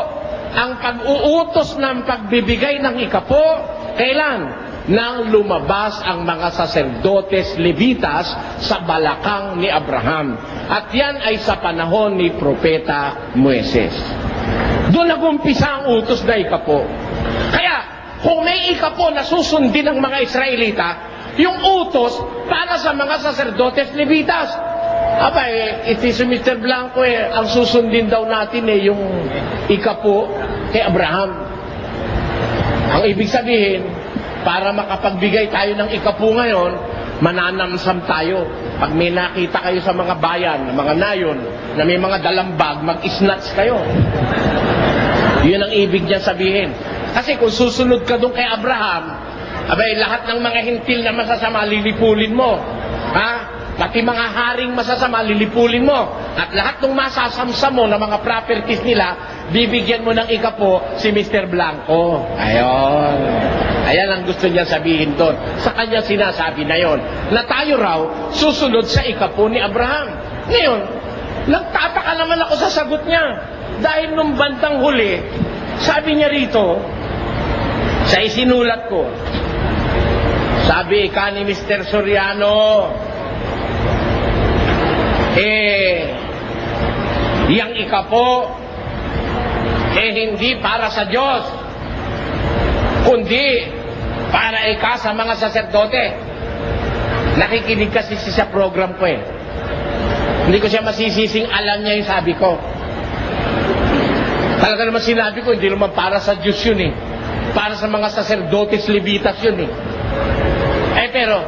ang pag-uutos ng pagbibigay ng ikapo, kailan? Nang lumabas ang mga saserdotes Levitas sa balakang ni Abraham. At yan ay sa panahon ni Propeta Moises. Doon nag-umpisa ang utos na ikapo. Kaya, kung may ikapo na susundin ng mga Israelita, yung utos para sa mga saserdotes Levitas. Iti si Mr. Blanco ang susundin daw natin yung ikapo kay Abraham. Ang ibig sabihin, para makapagbigay tayo ng ikapo ngayon, mananamsam tayo. Pag may nakita kayo sa mga bayan, mga nayon, na may mga dalambag, mag-snatch kayo. Yun ang ibig niya sabihin. Kasi kung susunod ka doon kay Abraham, lahat ng mga hintil na masasama, lilipulin mo. Pati mga haring masasama, lilipulin mo. At lahat ng masasamsam mo na mga properties nila, bibigyan mo ng ikapo si Mr. Blanco. Ayon. Ayan ang gusto niya sabihin doon. Sa kanya sinasabi na yon, na tayo raw susunod sa ikapo ni Abraham. Ngayon, nagtataka naman ako sa sagot niya. Dahil nung bandang huli, sabi niya rito, sa isinulat ko, sabi ni Mr. Soriano, yang ikapo, hindi para sa Diyos, kundi para sa mga saserdote. Nakikinig kasi siya sa program ko Hindi ko siya masisising alam niya yung sabi ko. Talaga naman sinabi ko, hindi naman para sa Diyos yun Para sa mga saserdotes Levitas yun pero,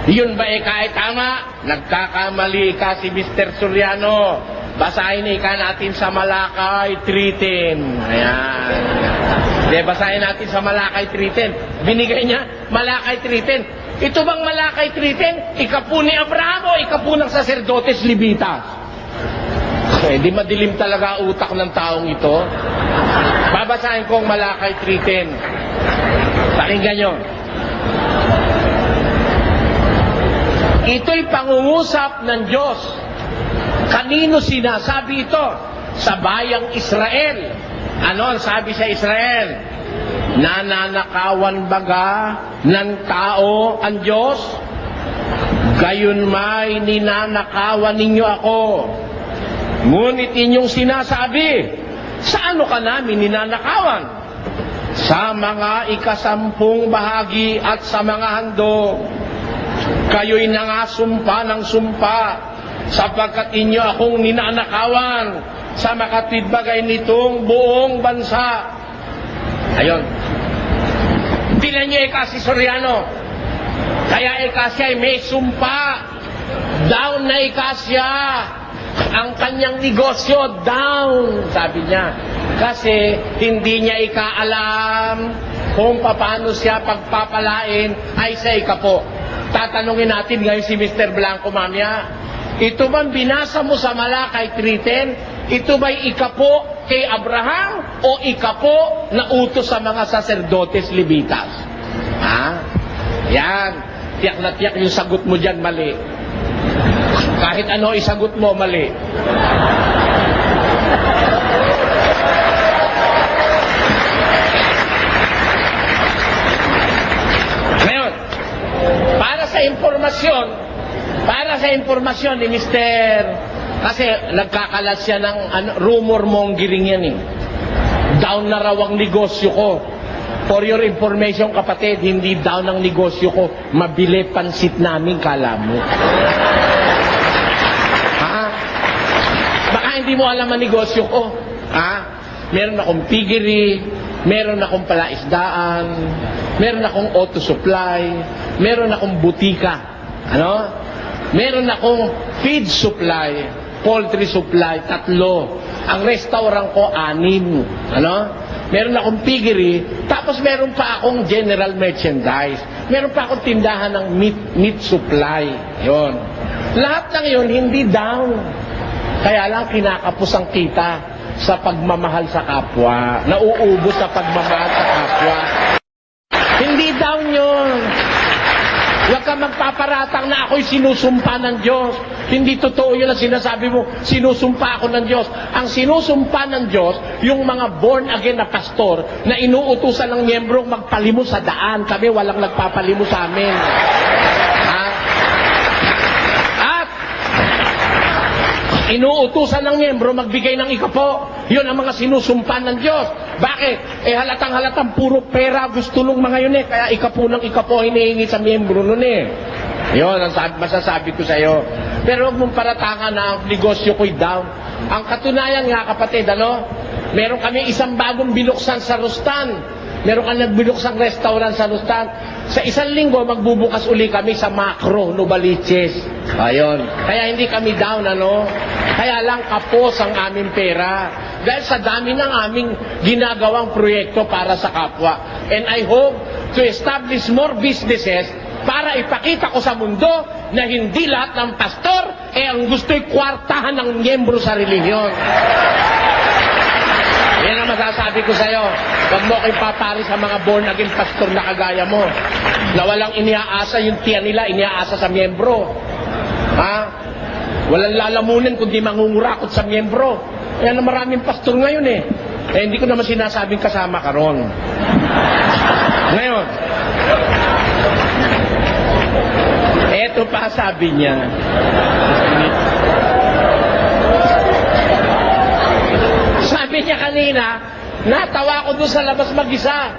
yun ba kahit tama? Nagkakamali ka si Mr. Soriano. Basahin natin sa Malakay 3:10. Ayan. Basahin natin sa Malakay 3:10. Binigay niya, Malakay 3:10. Ito bang Malakay 3:10? Ikapo ni Abraham o ikapo ng saserdotes Levitas? Di madilim talaga utak ng taong ito. Babasahin ko ang Malakay 3:10. Pakinggan nyo. Ito'y pangungusap ng Diyos. Kanino sinasabi ito? Sa bayang Israel. Ano ang sabi sa Israel? Nananakawan baga ng tao ang Diyos? Gayon may ninanakawan ninyo ako. Ngunit inyong sinasabi, sa ano ka namin ninanakawan? Sa mga ika-10 bahagi at sa mga handog. Kayo'y nangasumpa ng sumpa, sapagkat inyo akong ninanakawan sa makatwidbagay nitong buong bansa. Ayon. Tinan niyo si Soriano. Kaya siya ay may sumpa. Down na siya. Ang kanyang negosyo, down, sabi niya. Kasi hindi niya ikaalam kung paano siya pagpapalain ay sa ikapo. Tatanungin natin ngayon si Mr. Blanco mamaya, ito bang binasa mo sa Malakay 3:10? Ito ba'y ikapo kay Abraham o ikapo na utos sa mga saserdotes Levitas? Yan. Tiyak na tiyak yung sagot mo dyan mali. Kahit ano isagot mo, mali. Ngayon, para sa impormasyon ni Mr. Kasi nagkakalat siya ng rumor mongering yan Down na raw ang negosyo ko. For your information, kapatid, hindi down ang negosyo ko. Mabili pansit namin, kala mo. Baka hindi mo alam ang negosyo ko. Meron akong piggery, meron akong palaisdaan, meron akong auto supply, meron akong butika. Meron akong feed supply. poultry supply, 3. Ang restaurant ko, 6. Ano? Meron akong piggery, tapos meron pa akong general merchandise. Meron pa akong tindahan ng meat supply. Yon. Lahat ng yun, hindi down. Kaya lang kinakapos ang kita sa pagmamahal sa kapwa. Nauubos sa pagmamahal sa kapwa. Hindi down yun. Huwag ka magpaparatang na ako'y sinusumpa ng Diyos. Hindi totoo yun ang sinasabi mo, sinusumpa ako ng Diyos. Ang sinusumpa ng Diyos, yung mga born again na pastor na inuutusan ng miyembrong magpalimos sa daan. Kami walang nagpapalimo sa amin. Ha? At inuutusan ng miyembro magbigay ng ikapo. Yun ang mga sinusumpa ng Diyos. Bakit? Halatang puro pera gusto nung mga yun eh. Kaya ikapo ng ikapo hinihingi sa miyembro nun eh. Yun ang masasabi ko sa iyo. Pero huwag mong paratangan na ang negosyo ko'y down. Ang katunayan nga kapatid, ano? Meron kami isang bagong binuksan sa Rustan. Meron kami nagbinuksang restaurant sa Rustan. Sa isang linggo, magbubukas uli kami sa Macro, Novaliches. Ayun. Kaya hindi kami down, ano? Kaya lang kapos ang aming pera. Dahil sa dami ng aming ginagawang proyekto para sa kapwa. And I hope to establish more businesses para ipakita ko sa mundo na hindi lahat ng pastor ang gusto'y kwartahan ng miyembro sa relihiyon. Yan ang masasabi ko sa'yo. Huwag mo kayo papari sa mga born again pastor na kagaya mo. Na walang iniaasa yung tiyan nila, iniaasa sa miyembro. Ha? Walang lalamunin kundi mangungurakot sa miyembro. Yan ang maraming pastor ngayon eh. Hindi ko naman sinasabing kasama ka ron. Ngayon, eto pa sabi niya. Sabi niya kanina, natawa ko doon sa labas mag-isa.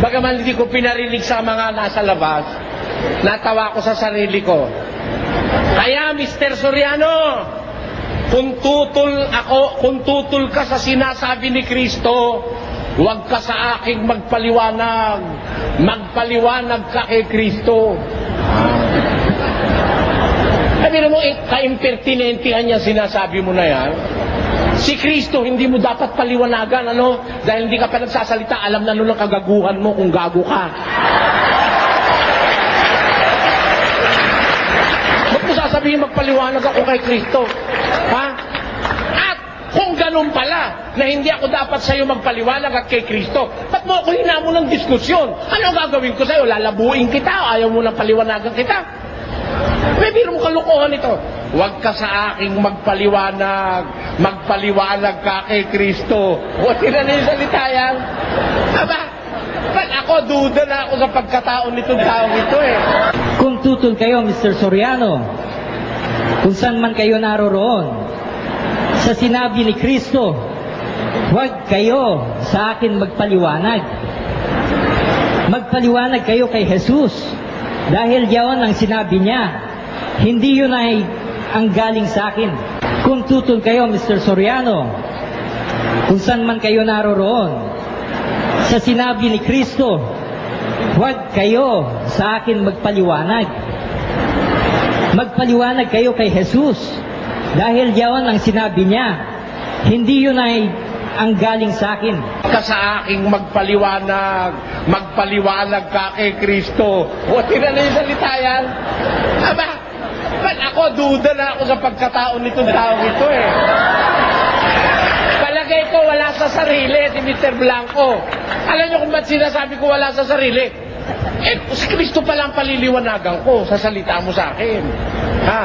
Bagaman hindi ko pinarinig sa mga nasa labas, natawa ko sa sarili ko. Kaya Mr. Soriano, kung tutol ka sa sinasabi ni Kristo, huwag ka sa aking magpaliwanag. Magpaliwanag ka kay Kristo. Sabi mo, ka-impertinentihan niya sinasabi mo na yan. Si Kristo, hindi mo dapat paliwanagan, ano? Dahil hindi ka pa nagsasalita, alam na nung kagaguhan mo kung gago ka. Ba't mo sasabihin magpaliwanag ako kay Kristo? Ha? At kung ganun pala, na hindi ako dapat sa'yo magpaliwanag at kay Kristo, ba't mo ako hinamon ng diskusyon? Ano gagawin ko sa'yo? Lalabuin kita o ayaw mo nang paliwanagan kita? May biro mo kalukuhan ito. Huwag ka sa aking magpaliwanag. Magpaliwanag ka kay Kristo. O, tinan yung salita yan. Aba, ba't ako duda na ako sa pagkataon nitong taong ito eh. Kung tutol kayo, Mr. Soriano, kung saan man kayo naroroon, sa sinabi ni Kristo, huwag kayo sa akin magpaliwanag. Magpaliwanag kayo kay Jesus. Dahil yaon ang sinabi niya, hindi yun ay ang galing sa akin. Kung tutol kayo, Mr. Soriano, kung saan man kayo naroroon, sa sinabi ni Kristo, huwag kayo sa akin magpaliwanag. Magpaliwanag kayo kay Jesus. Dahil yaon ang sinabi niya, hindi yun ay ang galing sa akin. Ka sa aking magpaliwanag. Magpaliwanag ka kay Kristo. O, tinan na yung salita yan. Aba, ba't ako duda na ako sa pagkataon nitong taong ito eh. Palagay ko wala sa sarili si Mr. Blanco. Alam niyo kung ba't sinasabi ko wala sa sarili? Si Kristo palang paliliwanagan ko sa salita mo sa akin. Ha?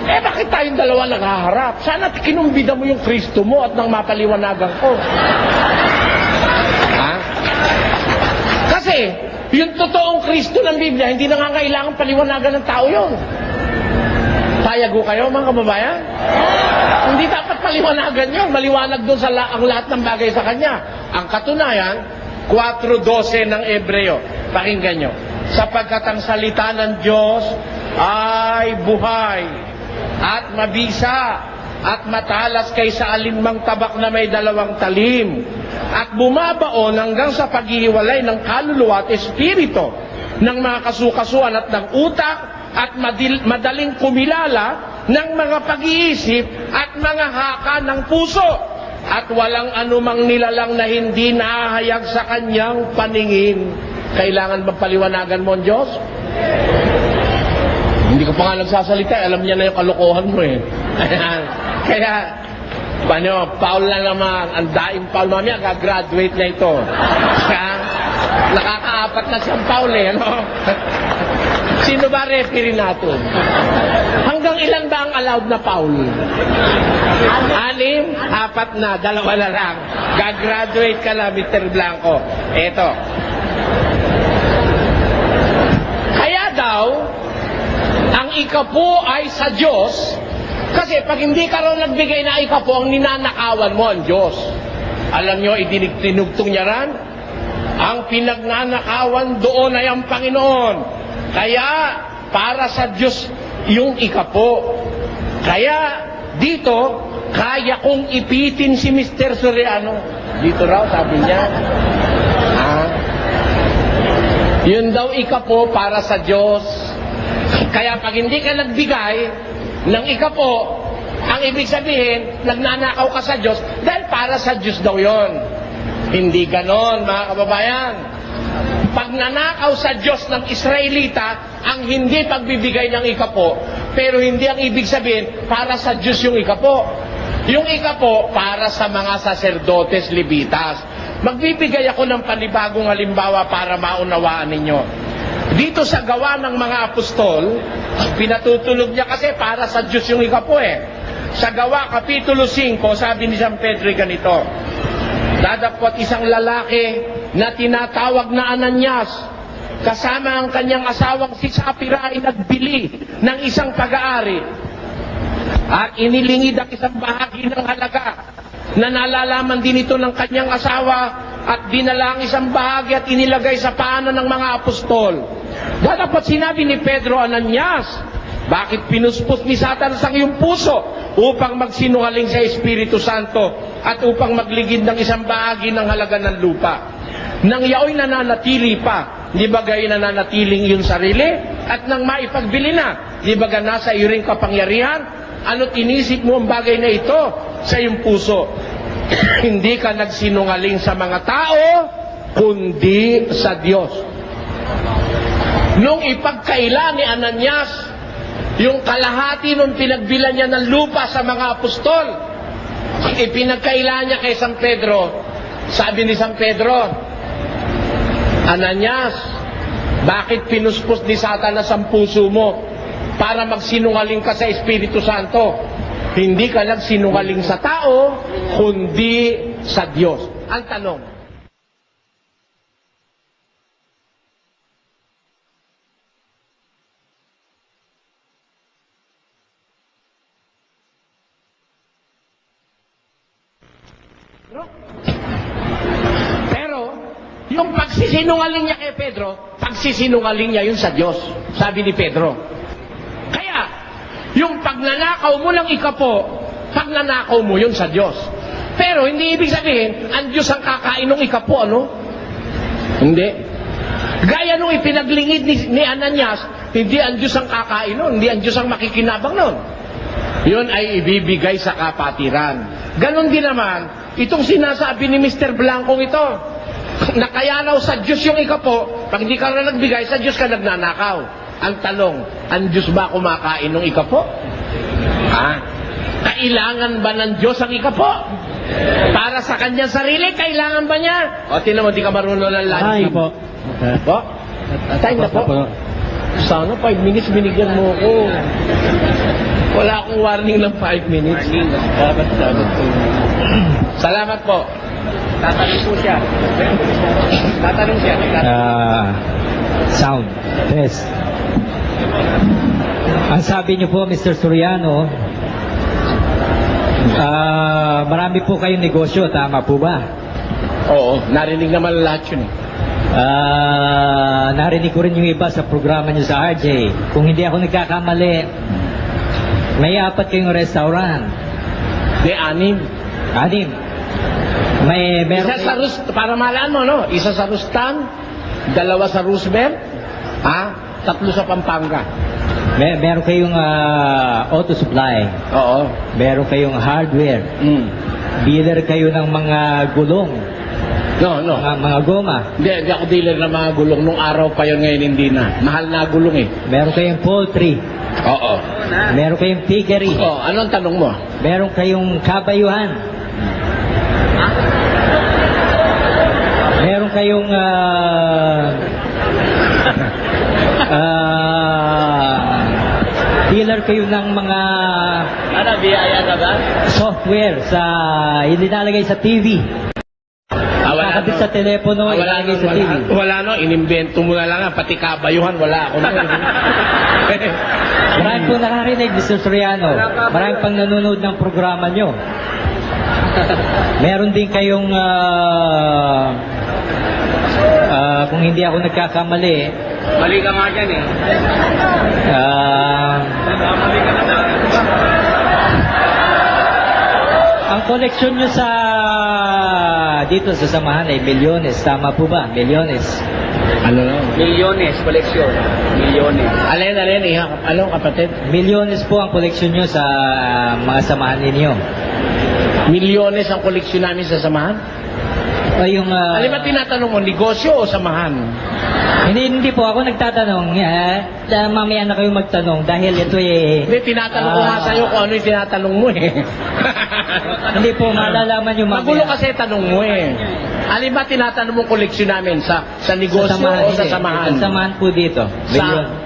Bakit tayong dalawa naghaharap? Sana kinumbida mo yung Kristo mo at nang mapaliwanagan ko. Ha? Kasi, yung totoong Kristo ng Biblia, hindi nangangailangan paliwanagan ng tao yun. Payag ko kayo, mga kababayan? Hindi dapat paliwanagan yun. Maliwanag doon sa ang lahat ng bagay sa Kanya. Ang katunayan, 4:12 ng Ebreo. Pakinggan nyo. Sapagkat ang salita ng Diyos ay buhay at mabisa at matalas kaysa alinmang tabak na may 2 talim at bumabaon hanggang sa paghihiwalay ng kaluluwa at espiritu ng mga kasukasuan at ng utak at madaling kumilala ng mga pag-iisip at mga haka ng puso at walang anumang nilalang na hindi nahahayag sa kanyang paningin. Kailangan bang paliwanagan mo ang Diyos? Hindi ko pa nga nagsasalita, alam niya na yung kalokohan mo eh. Kaya, paano, Paul na naman, ang daing Paul, mamaya, gagraduate na ito. Kaya, nakakaapat na siyang Paul eh, ano? Sino ba referee natin? Hanggang ilan ba ang allowed na Paul? 6? 4 na, 2 na lang. Gagraduate ka na, Mr. Blanco. Eto. Kaya daw, ang ikapo ay sa Diyos, kasi pag hindi ka raw nagbigay na ikapo, ang ninanakawan mo ang Diyos. Alam nyo, tinugtong niya ran, ang pinagnanakawan doon ay ang Panginoon. Kaya, para sa Diyos yung ikapo. Kaya, dito, kaya kong ipitin si Mr. Soriano. Dito raw, sabi niya. Yun daw ikapo para sa Diyos. Kaya pag hindi ka nagbigay ng ikapo, ang ibig sabihin, nagnanakaw ka sa Diyos dahil para sa Diyos daw yon. Hindi ganon, mga kababayan. Pag nanakaw sa Diyos ng Israelita, ang hindi pagbibigay ng ikapo, pero hindi ang ibig sabihin, para sa Diyos yung ikapo. Yung ikapo, para sa mga saserdotes, Levitas. Magbibigay ako ng panibagong halimbawa para maunawaan ninyo. Dito sa Gawa ng mga Apostol, pinatutulog niya kasi para sa Diyos yung ikapo eh. Sa Gawa, Kapitulo 5, sabi ni San Pedro ganito, dadapot isang lalaki na tinatawag na Ananias, kasama ang kanyang asawang si Sapira ay nagbili ng isang pag-aari at inilingid ang isang bahagi ng halaga na nalalaman din ito ng kanyang asawa at dinala ang isang bahagi at inilagay sa paanan ng mga apostol. Dapat sinabi ni Pedro, Ananias, bakit pinuspos ni Satanas ang iyong puso upang magsinungaling sa Espiritu Santo at upang magligid ng isang bahagi ng halaga ng lupa? Nang yaoy nananatili pa, di ba gayon nananatiling iyong sarili? At nang maipagbili na, di ba nasa iyo ring kapangyarihan? Ano't inisip mo ang bagay na ito sa iyong puso? Hindi ka nagsinungaling sa mga tao, kundi sa Diyos. Nung ipagkaila ni Ananias, yung kalahati nung pinagbilan niya ng lupa sa mga apostol, ipinagkaila niya kay San Pedro. Sabi ni San Pedro, Ananias, bakit pinuspos ni Satanas ang puso mo para magsinungaling ka sa Espiritu Santo? Hindi ka nagsinungaling sa tao, kundi sa Diyos. Ang tanong, pero yung pagsisinungaling niya kay Pedro, pagsisinungaling niya yun sa Diyos, sabi ni Pedro. Kaya, yung pagnanakaw mo ng ikapo, pagnanakaw mo yun sa Diyos. Pero hindi ibig sabihin, ang Diyos ang kakain ng ikapo, ano? Hindi. Gaya nung ipinaglingid ni Ananias, hindi ang Diyos ang kakain nun, hindi ang Diyos ang makikinabang nun. Yun ay ibibigay sa kapatiran. Ganon din naman, itong sinasabi ni Mr. Blanco ito, na kaya raw sa Diyos yung ikapo, pag hindi ka na nagbigay, sa Diyos ka nagnanakaw. Ang tanong, ang Diyos ba kumakain ng ikapo? Kailangan ba ng Diyos ang ikapo? Para sa kanyang sarili, kailangan ba niya? O, tinan mo, di ka marunong ng Ay logic. po. Po? Time na po. Sana 5 minutes binigyan mo ako. Wala akong warning ng 5 minutes. Dapat po. Salamat po. Tatanong po siya. Tatanong siya. Sound. Test. Ang sabi niyo po, Mr. Soriano, marami po kayong negosyo, tama po ba? Oo, narinig naman lahat yun. Narinig ko rin yung iba sa programa niyo sa RJ. Kung hindi ako nagkakamali, may 4 kayong restaurant. May 6. 6. Meron Isa sa para malaan mo, no? Isa sa Rustan, 2 sa Roosevelt, 3 sa Pampanga. Meron kayong auto supply. Oo. Meron kayong hardware. Mm. Dealer kayo ng mga gulong. No. Mga goma. Hindi ako dealer ng mga gulong. Nung araw pa yun, ngayon hindi na. Mahal na gulong eh. Meron kayong poultry. Oo. Meron kayong piggery. Oh, anong tanong mo? Meron kayong kabayuhan. Meron kayong dealer kayo ng mga Ano, biyaya ka ba? software sa inilalagay sa TV. Nakakabit sa telepono, ilalagay sa TV. Wala no, inimbento mo na lang, pati kabayuhan, wala ako. Marami po nakarinig, Mr. Soriano. Marami pang nanonood ng programa nyo. Meron din kayong, kung hindi ako nagkakamali, Mali ka nga dyan eh. Mali ka na ang koleksyon nyo sa dito sa samahan ay milyones. Tama po ba? Milyones. Ano lang? Milyones, koleksyon. Milyones. Alin, ano kapatid? Milyones po ang koleksyon nyo sa mga samahan ninyo. Milyones ang koleksyon namin sa samahan? O yung... Alin ba tinatanong mo, negosyo o samahan? hindi po ako nagtatanong. Mamaya na kayo magtanong dahil ito Hindi, tinatanong ko nga sa'yo kung ano yung tinatanong mo eh. Hindi po, malalaman yung Magulo mamaya. kasi tanong mo eh. Alin ba tinatanong mo koleksyon namin? Sa negosyo o sa samahan? Sa samahan po dito.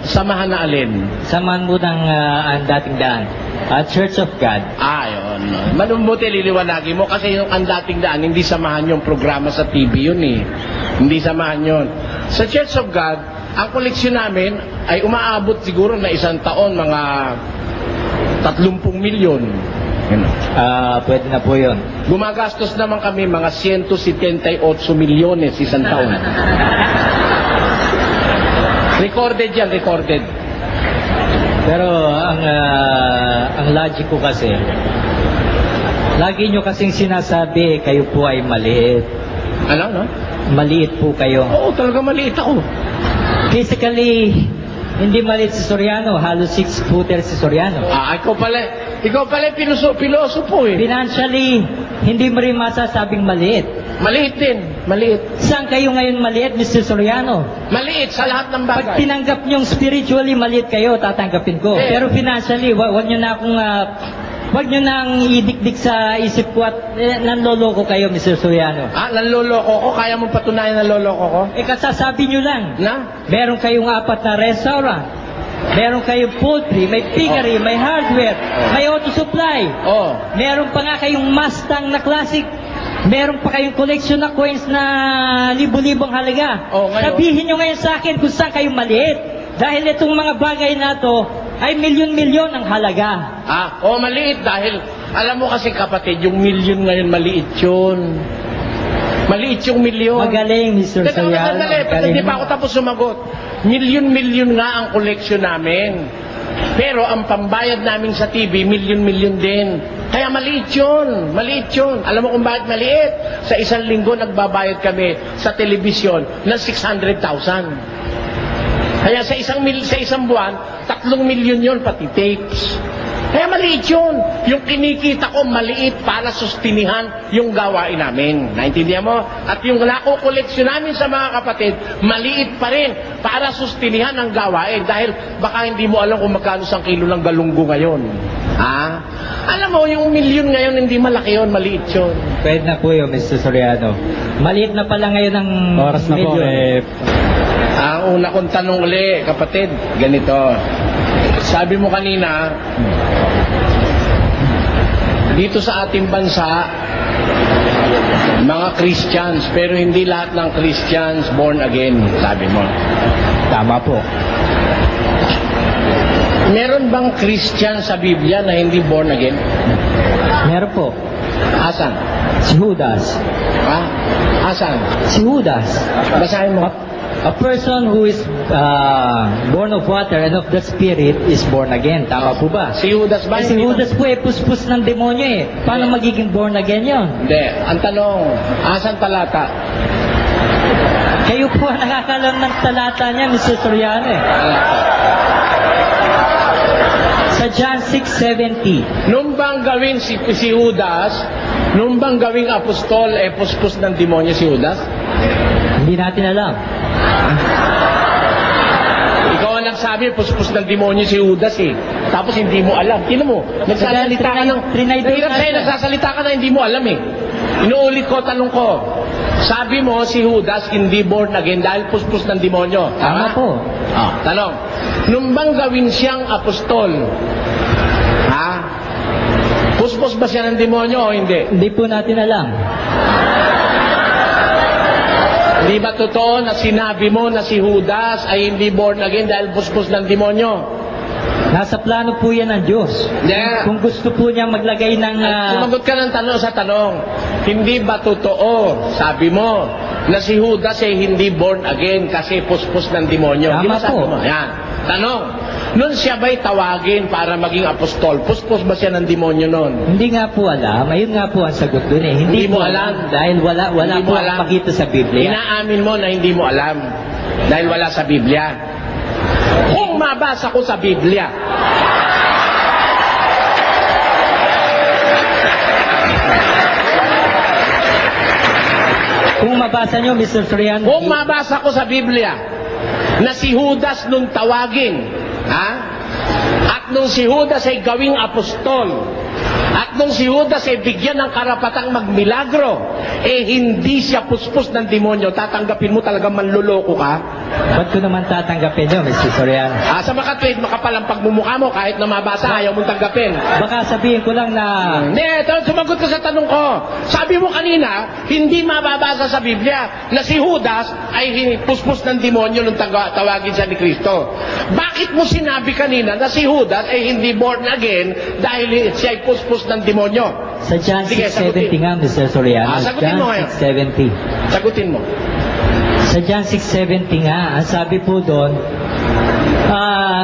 Samahan na alin? Samahan po ng ang dating daan. Church of God. Yun. Manumbuti liliwanagi mo kasi yung ang dating daan, hindi samahan yung programa sa TV yun eh. Hindi samahan yun. Sa Church of God, ang koleksyon namin ay umaabot siguro na isang taon, mga 30 milyon. Pwede na po yun. Gumagastos naman kami mga 178 milyones isang taon. Recorded yan, recorded. Pero ang logic ko kasi, lagi nyo kasing sinasabi, kayo po ay maliit. Ano, no? Maliit po kayo. Oo, talaga maliit ako. Physically, hindi maliit si Soriano. Halos 6-footer si Soriano. Ikaw pala piloso po eh. Financially, hindi mo rin masasabing maliit. Maliit din, maliit. Saan kayo ngayon maliit, Mr. Soriano? Maliit sa lahat ng Pag bagay. tinanggap nyong spiritually maliit kayo, tatanggapin ko. Eh. Pero financially, wag nyo na akong... wag nyo nang idikdik sa isip ko at nanloloko kayo, Mr. Soriano. Nanloloko ko? Kaya mo patunayan na loloko ko? Kasasabi nyo lang. Na? Meron kayong 4 na restaurant. Meron kayong poultry, may piggery, may hardware, may auto supply. Oh. Meron pa nga kayong Mustang na classic. Meron pa kayong collection na coins na libo-libong halaga. Oh, ngayon? Sabihin nyo ngayon sa akin kung saan kayo maliit. Dahil itong mga bagay na to ay milyon-milyon ang halaga. Maliit dahil, alam mo kasi kapatid, yung milyon ngayon maliit yun. Maliit yung milyon. Magaling, Mr. Soriano. Hindi pa ako tapos sumagot. Milyon-milyon nga ang koleksyon namin. Pero ang pambayad namin sa TV, milyon-milyon din. Kaya maliit yun. Maliit yun. Alam mo kung bakit maliit? Sa isang linggo, nagbabayad kami sa telebisyon ng 600,000. Kaya sa isang buwan, 3 milyon yun, pati tapes. Kaya maliit yun. Yung kinikita ko, maliit para sustinihan yung gawain namin. Naintindihan mo? At yung nakukoleksyon namin sa mga kapatid, maliit pa rin para sustinihan ang gawain. Dahil baka hindi mo alam kung magkano 1 kilo ng galunggo ngayon. Alam mo, yung milyon ngayon, hindi malaki yun, maliit yun. Pwede na po yun, Mr. Soriano. Maliit na pala ngayon ang Oras na po milyon. Ang una kong tanong uli, kapatid, ganito. Sabi mo kanina, dito sa ating bansa, mga Christians, pero hindi lahat ng Christians born again, sabi mo. Tama po. Meron bang Christian sa Biblia na hindi born again? Meron po. Asan? Si Judas. Asan? Si Judas. Basahin mo. A person who is born of water and of the Spirit is born again. Tama po ba? Si Judas ba? Si Judas po puspos ng demonyo eh. Paano magiging born again yon? Hindi. Ang tanong, asan talata? Kayo po ang nakakalam ng talata niya, Mr. Soriano eh. Sa John 6:70. Nung bang gawin si Judas, nung bang gawing apostol, puspos ng demonyo si Judas? Hindi natin alam. Ikaw ang nagsabi, puspos ng demonyo si Judas Tapos hindi mo alam. Tingnan mo, nagsasalita ka ng... Hirap sa'yo, nagsasalita ka na hindi mo alam Inuulit ko, tanong ko. Sabi mo si Judas hindi born again dahil puspos ng demonyo. Tama po. Tanong, nung bang gawin siyang apostol, puspos ba siya ng demonyo o hindi? Hindi po natin alam. Hindi ba totoo na sinabi mo na si Judas ay hindi born again dahil puspos ng demonyo? Nasa plano po yan ng Diyos. Yeah. Kung gusto po niya maglagay ng... Sumagot ka ng tanong sa tanong. Hindi ba totoo, sabi mo, na si Judas ay hindi born again kasi puspos ng demonyo? Tama Di ba sabi po. mo? Yan. Tanong, nun siya ba'y tawagin para maging apostol? Puspos ba siya ng demonyo nun? Hindi nga po alam. Ayun nga po ang sagot dun Hindi mo po alam. Dahil wala Hindi po mo alam. makita sa Biblia. Inaamin mo na hindi mo alam dahil wala sa Biblia. Kung mabasa ko sa Biblia, Kung mabasa nyo, Mr. Soriano, kung mabasa ko sa Biblia na si Judas nung tawagin, at nung si Judas ay gawing apostol, at nung si Judas ay bigyan ng karapatang magmilagro, hindi siya puspos ng demonyo, tatanggapin mo talagang manluloko ka? ba't ko naman tatanggapin nyo, Mr. Soriano? Sa makatwid, makapalang pagmumukha mo kahit na mabasa, ayaw mong tanggapin. Baka sabihin ko lang na... Hindi, sumagot ka sa tanong ko. Sabi mo kanina, hindi mababasa sa Biblia na si Judas ay puspos ng demonyo nung tawagin siya ni Kristo. Bakit mo sinabi kanina na si Judas ay hindi born again dahil siya ay puspos ng demonyo? Sa John Sige, 6:70 nga, Mr. Soriano. Sagutin John mo ngayon. 6:70. Sagutin mo. Sa John 6:70 nga, ang sabi po doon,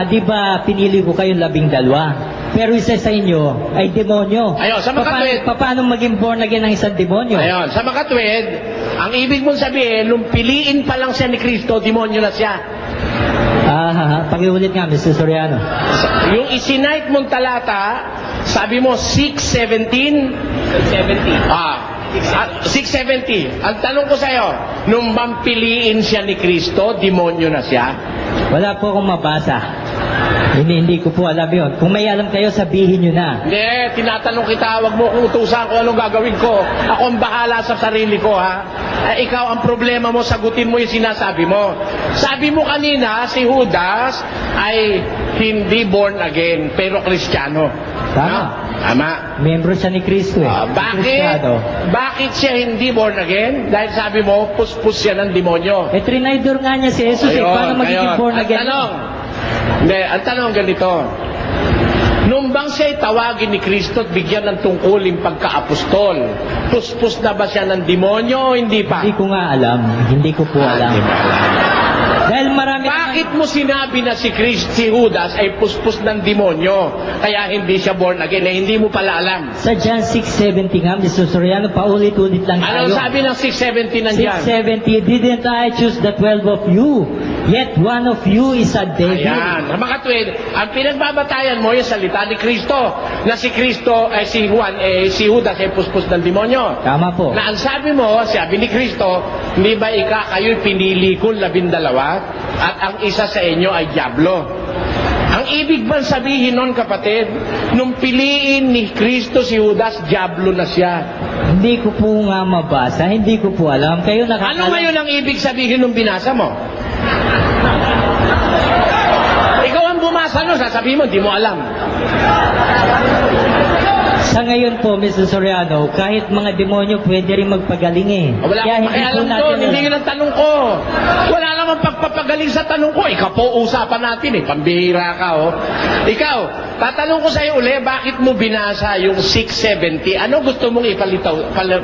di ba pinili ko kayong 12? Pero isa sa inyo ay demonyo. Ayun, sa makatwid. Paano maging born again ng isang demonyo? Ayun, sa makatwid, ang ibig mong sabihin, nung piliin pa lang siya ni Kristo, demonyo na siya. Pakiulit nga, Mr. Soriano. Yung isinight mong talata, sabi mo 6:17. 6:70. Ang tanong ko sa'yo, nung bang piliin siya ni Kristo, demonyo na siya? Wala po akong mabasa. Hindi ko po alam yun. Kung may alam kayo, sabihin nyo na. Hindi, tinatanong kita, wag mo kung utusan ko anong gagawin ko. Ako ang bahala sa sarili ko, ikaw, ang problema mo, sagutin mo yung sinasabi mo. Sabi mo kanina, si Judas ay hindi born again, pero Kristiyano. Tama. Tama. Membro siya ni Kristo Kristiyano. Bakit siya hindi born again? Dahil sabi mo, puspos siya ng demonyo. Trinidor nga niya si Jesus Paano magiging born again? Ang tanong ganito. Nung bang siya'y tawagin ni Kristo at bigyan ng tungkuling pagka-apostol, puspos na ba siya ng demonyo o hindi pa? Hindi ko nga alam. Hindi ko po alam. Hindi mo alam. Dahil marami... Bakit mo sinabi na si Judas ay puspos ng demonyo, kaya hindi siya born again, hindi mo pala alam? Sa John 6:70 nga, Mr. Soriano, paulit-ulit lang tayo. Anong sabi ng 6:70 nandiyan? 6:70, didn't I choose the 12 of you? Yet one of you is a devil. Ayan. Makatwid, ang pinagbabatayan mo yung salita ni Kristo, na si Kristo, si Judas ay puspos ng demonyo. Tama po. Na ang sabi mo, sabi ni Kristo, hindi ba kayo'y pinili kong 12 at ang isa sa inyo ay diablo? Ang ibig bang sabihin nun, kapatid, nung piliin ni Kristo si Judas, diablo na siya? Hindi ko po nga mabasa, hindi ko po alam. Kayo Ano ngayon ang ibig sabihin nung binasa mo? Ikaw ang bumasa nun, sasabihin mo, di mo alam. Sa ngayon po, Mr. Soriano, kahit mga demonyo pwede rin magpagaling Wala Kaya akong hindi po pakialam natin doon, hindi yun ang tanong ko. Wala namang pagpapagaling sa tanong ko. Ikaw po, usapan natin pambihira ka Ikaw, tatanong ko sa'yo uli, bakit mo binasa yung 6:70? Ano gusto mong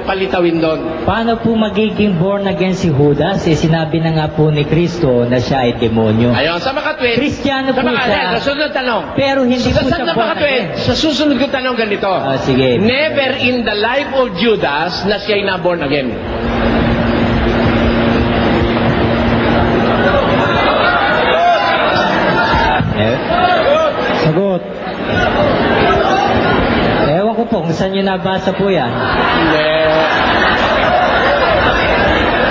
palitawin doon? Paano po magiging born again si Judas? Sinabi na nga po ni Kristo na siya ay demonyo. Ayun, sa makatwid. Kristiyano po siya. Sa susunod tanong. Pero hindi po siya born makatwid? again. Sa susunod ko tanong ganito. Sige. Never in the life of Judas na siya'y na-born again. Sagot. po kung saan nyo nabasa po yan. Hindi.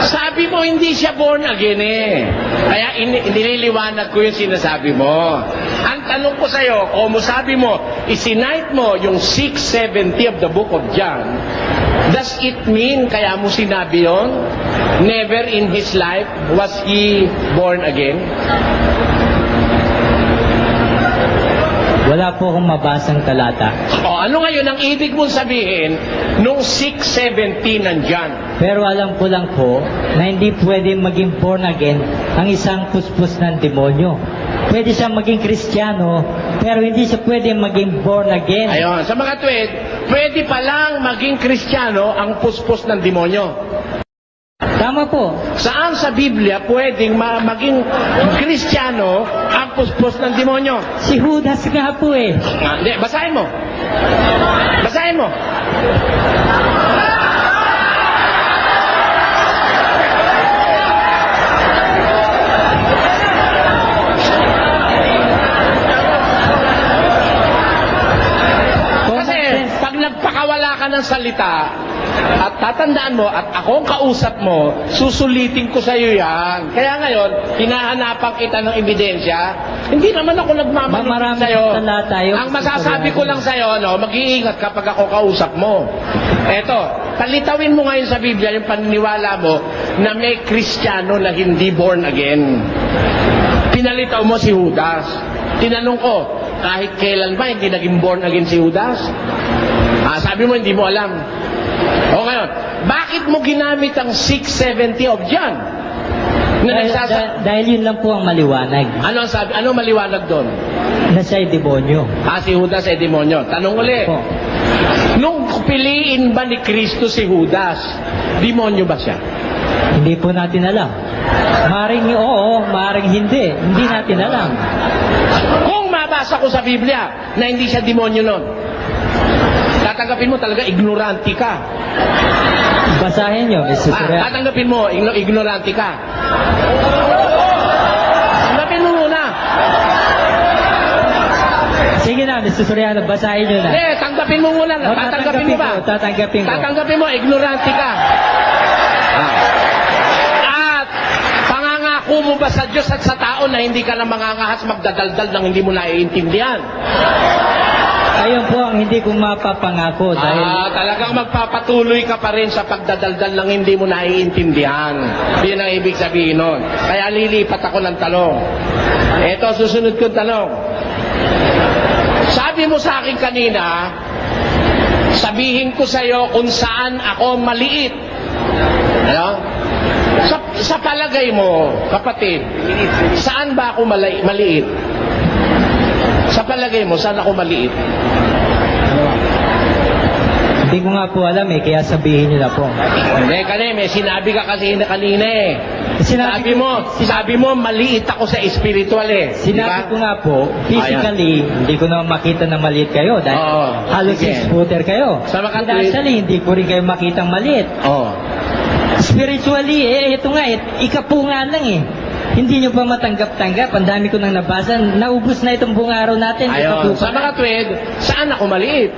Sabi mo, hindi siya born again eh. Kaya nililiwanag ko yung sinasabi mo. Ang tanong ko sa'yo, kung mo sabi mo, isinite mo yung 670 of the book of John, does it mean kaya mo sinabi yon? Never in his life was he born again? Wala po akong mabasang talata. O ano ngayon ang ibig mong sabihin nung 670 nandyan? Pero alam ko lang po na hindi pwede maging born again ang isang puspos ng demonyo. Pwede siyang maging Kristiyano, pero hindi siya pwede maging born again. Ayon, sa mga tuwid, pwede palang maging Kristiyano ang puspos ng demonyo. Tama po. Saan sa Biblia pwedeng maging Kristiyano ang puspos ng demonyo? Si Judas nga po eh. Hindi, basahin mo. Basahin mo. Kasi pag nagpakawala ka ng salita, at tatandaan mo, at ako ang kausap mo, susulitin ko sa iyo yan. Kaya ngayon, hinahanapan kita ng ebidensya. Hindi naman ako nagmamanipid Marami sa iyo. talata yun. Ang masasabi ko lang sa iyo, no, mag-iingat kapag ako kausap mo. Eto, palitawin mo ngayon sa Biblia yung paniniwala mo na may Kristiyano na hindi born again. Pinalitaw mo si Judas. Tinanong ko, kahit kailan ba hindi naging born again si Judas? Sabi mo, hindi mo alam. O ngayon, bakit mo ginamit ang 670 of John? Dahil yun lang po ang maliwanag. Ano ang sabi? Ano maliwanag doon? Na siya'y demonyo. Si Judas ay demonyo. Tanong ulit. Po. Nung piliin ba ni Kristo si Judas, demonyo ba siya? Hindi po natin alam. Maring oo, maring hindi. Hindi natin alam. Kung mabasa ko sa Biblia na hindi siya demonyo nun, tatanggapin mo talaga ignorante ka. Basahin nyo, Mr. Surya. Tatanggapin mo ignorante ka. Tanggapin mo muna. Sige na, Mr. Soriano, basahin nyo na. Hindi, tanggapin mo muna. O, Tatanggapin mo ba? Tatanggapin ko. Tatanggapin mo, ignorante ka. At pangangako mo ba sa Diyos at sa tao na hindi ka na mangangahas magdadaldal ng hindi mo naiintindihan? Ayun po ang hindi ko mapapangako dahil Talagang magpapatuloy ka pa rin sa pagdadaldal ng hindi mo naiintindihan. Yun ang ibig sabihin nun. Kaya lilipat ako ng tanong. Ito, susunod kong tanong. Sabi mo sa akin kanina, sabihin ko sa iyo kung saan ako maliit. Ano? Sa palagay mo, kapatid, saan ba ako maliit? Sa palagay mo, saan ako maliit? hindi ko nga po alam eh, kaya sabihin nyo na po. Hindi, may sinabi ka kasi kanina eh. Sabi mo, maliit ako sa spiritual eh. Sinabi ko nga po, physically, hindi ko na makita na maliit kayo dahil halos sige. 6-footer kayo. Sa mga Financially, hindi ko rin kayo makitang maliit. Spiritually, ito nga, ikapunga lang eh. Hindi nyo pa matanggap-tanggap. Ang dami ko nang nabasa. Naubos na itong buong araw natin. Ayun. Sa mga tuwid, saan ako maliit?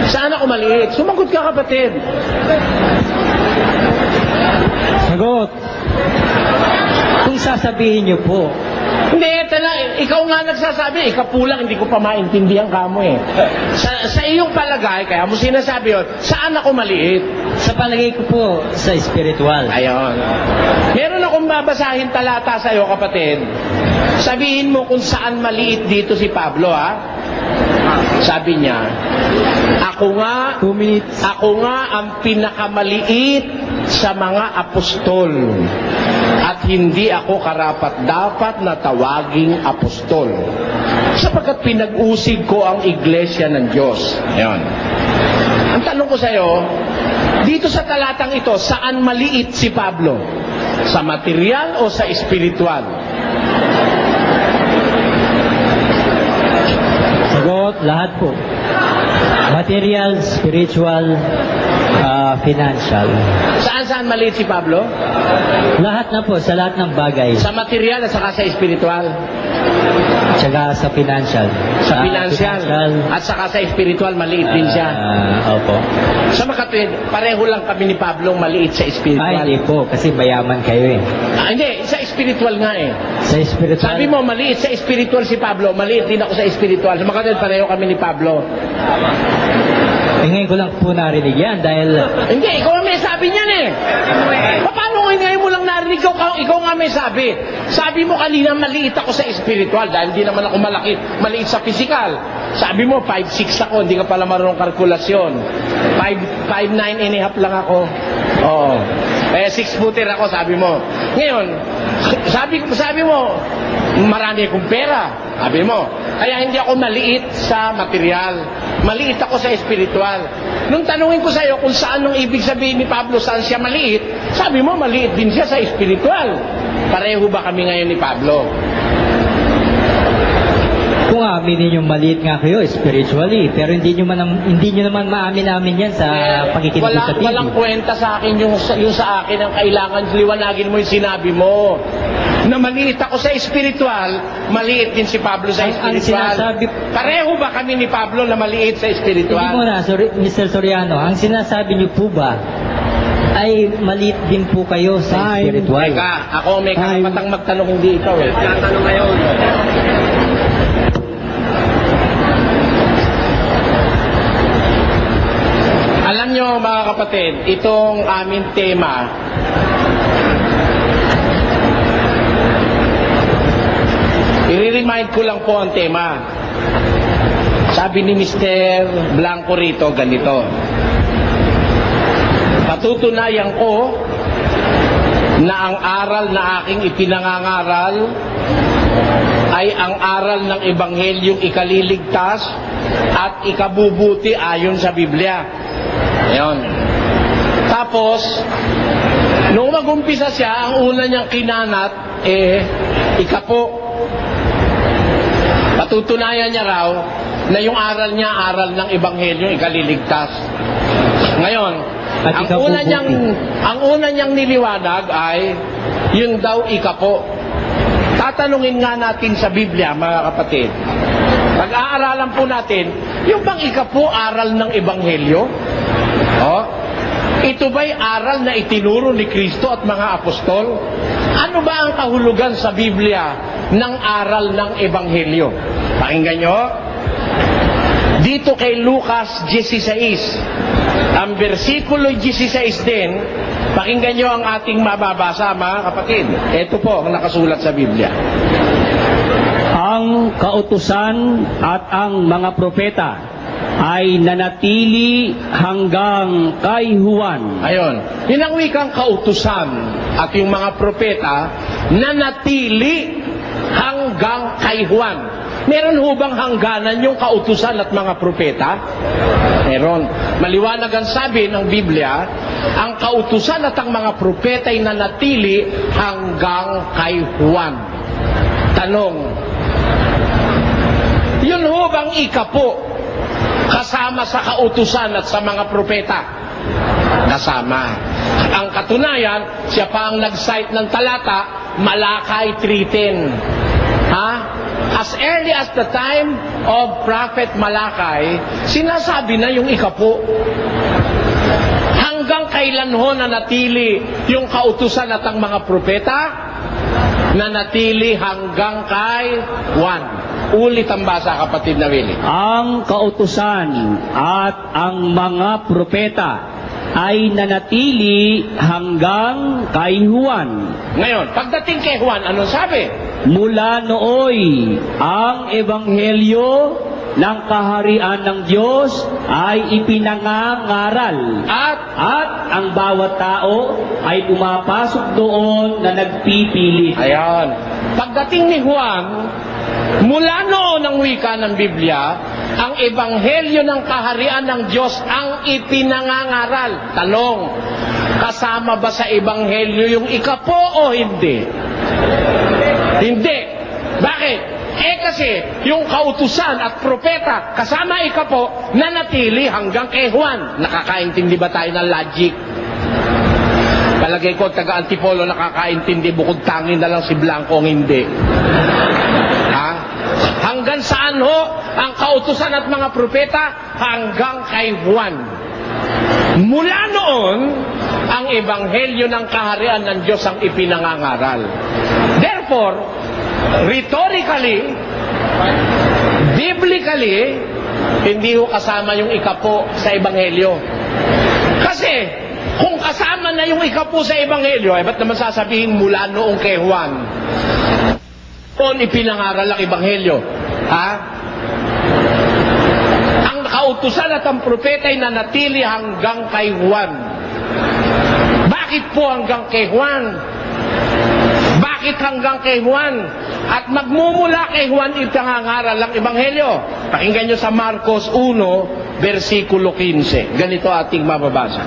Saan ako maliit? Sumagot ka, kapatid. Sagot. Kung sasabihin nyo po, Hindi, ikaw nga nagsasabi, ikapulang, hindi ko pa maintindihan ka mo eh. Sa iyong palagay, kaya mo sinasabi yun, saan ako maliit? sa palagay ko po, sa spiritual. Ayun. Meron akong babasahin talata sa iyo, kapatid. Sabihin mo kung saan maliit dito si Pablo, ha? Sabi niya, ako nga ang pinakamaliit sa mga apostol. At hindi ako karapat-dapat na tawaging apostol. Sapagkat pinag-usig ko ang iglesia ng Diyos. Ayun. Ang tanong ko sa iyo, dito sa talatang ito, saan maliit si Pablo? Sa material o sa espiritual? Sagot, lahat po. Material, spiritual, financial. Saan maliit si Pablo? Lahat na po, sa lahat ng bagay. Sa material at saka sa espiritual. Tsaka sa financial. Sa financial. At saka sa espiritual, maliit din siya. Opo. Sa makatwid, pareho lang kami ni Pablo maliit sa espiritual. Hindi po, kasi mayaman kayo eh. Hindi, sa espiritual nga eh. Sa spiritual. Sabi mo, maliit sa espiritual si Pablo, maliit din ako sa espiritual. Sa makatwid, pareho kami ni Pablo. Ngayon ko lang po narinig yan dahil... Hindi, ikaw ang may sabi niyan eh. Paano ngayon mo lang narinig? Ikaw nga may sabi. Sabi mo kanina, maliit ako sa espiritual dahil hindi naman ako maliit sa physical. Sabi mo, 5'6" ako, hindi ka pala marunong kalkulasyon. 5'9" and a half lang ako. Oo. 6-footer ako, sabi mo. Ngayon, sabi mo, marami akong pera. Sabi mo, kaya hindi ako maliit sa material. Maliit ako sa espiritual. Nung tanungin ko sa iyo kung saan nung ibig sabihin ni Pablo, saan siya maliit, sabi mo, maliit din siya sa espiritual. Pareho ba kami ngayon ni Pablo? Kung aminin yung maliit nga kayo spiritually, pero hindi nyo naman maamin-amin yan sa pakikinig sa TV. Walang kwenta sa akin yung sa akin ang kailangan liwanagin mo yung sinabi mo. Na maliit ako sa espiritual, maliit din si Pablo sa espiritual. Pareho ba kami ni Pablo na maliit sa espiritual? Hindi muna, Mr. Soriano, ang sinasabi nyo po ba ay maliit din po kayo sa spiritual? Teka, ako may karapatang magtanong, hindi ikaw eh. Tatanong ngayon. Alam nyo mga kapatid, itong aming tema, i-remind ko lang po ang tema. Sabi ni Mr. Blanco rito, ganito. Patutunayan ko na ang aral na aking ipinangangaral ay ang aral ng Ebanghelyong ikaliligtas at ikabubuti ayon sa Biblia. Ayan. Tapos, nung mag-umpisa siya, ang una niyang kinanat, ikapo. Patutunayan niya raw na yung aral niya, aral ng Ebanghelyong ikaliligtas. Ngayon, ang una niyang niliwanag ay yun daw ikapo. Tatanungin nga natin sa Biblia, mga kapatid. Pag-aaralan po natin, yung bang ikapo aral ng Ebanghelyo? Ito ba'y aral na itinuro ni Kristo at mga apostol? Ano ba ang kahulugan sa Biblia ng aral ng Ebanghelyo? Pakinggan nyo. Dito kay Lucas 16, ang versikulo 16 din, pakinggan nyo ang ating mababasa, mga kapatid. Ito po ang nakasulat sa Biblia. Ang kautusan at ang mga propeta ay nanatili hanggang kay Juan. Ayon. Yun ang wikang kautusan at yung mga propeta nanatili hanggang kay Juan. Meron ho bang hangganan yung kautusan at mga propeta? Meron. Maliwanag ang sabi ng Biblia, ang kautusan at ang mga propeta ay nanatili hanggang kay Juan. Tanong, yun ho bang ikapo kasama sa kautusan at sa mga propeta? Kasama. Ang katunayan, siya pa ang nag-cite ng talata, Malakay 3:10. As early as the time of Prophet Malakay, sinasabi na yung ikapo. Hanggang kailan ho nanatili yung kautusan at ang mga propeta? Nanatili hanggang kay Juan. Ulit ang basa, kapatid na Willie. Ang kautusan at ang mga propeta ay nanatili hanggang kay Juan. Ngayon, pagdating kay Juan, anong sabi? Mula nooy, ang ebanghelyo ng kaharian ng Diyos ay ipinangangaral. At ang bawat tao ay pumapasok doon na nagpipilit. Ayan. Pagdating ni Juan, mula noon ang wika ng Biblia, ang ebanghelyo ng kaharian ng Diyos ang ipinangangaral. Tanong, kasama ba sa ebanghelyo yung ikapo o hindi? Hindi. Bakit? Kasi Kasi yung kautusan at propeta kasama ikapo nanatili hanggang kay Juan. Nakakaintindi ba tayo ng logic? Palagay ko taga-Antipolo nakakaintindi, bukod tangin na lang si Blanco ang hindi. Ha? Hanggang saan ho ang kautusan at mga propeta? Hanggang kay Juan. Mula noon, ang ebanghelyo ng kaharian ng Diyos ang ipinangangaral. Therefore, rhetorically, biblically, hindi ho kasama yung ikapo sa ebanghelyo. Kasi, kung kasama na yung ikapo sa ebanghelyo, ba't naman sasabihin mula noong kay Juan? Noon ipinangaral ang ebanghelyo. Ha? Ang kautusan at ang propeta ay nanatili hanggang kay Juan. Bakit po hanggang kay Juan? Bakit hanggang kay Juan? At magmumula kay Juan ipinangaral ang ebanghelyo. Pakinggan nyo sa Marcos 1, versikulo 15. Ganito ating mababasa.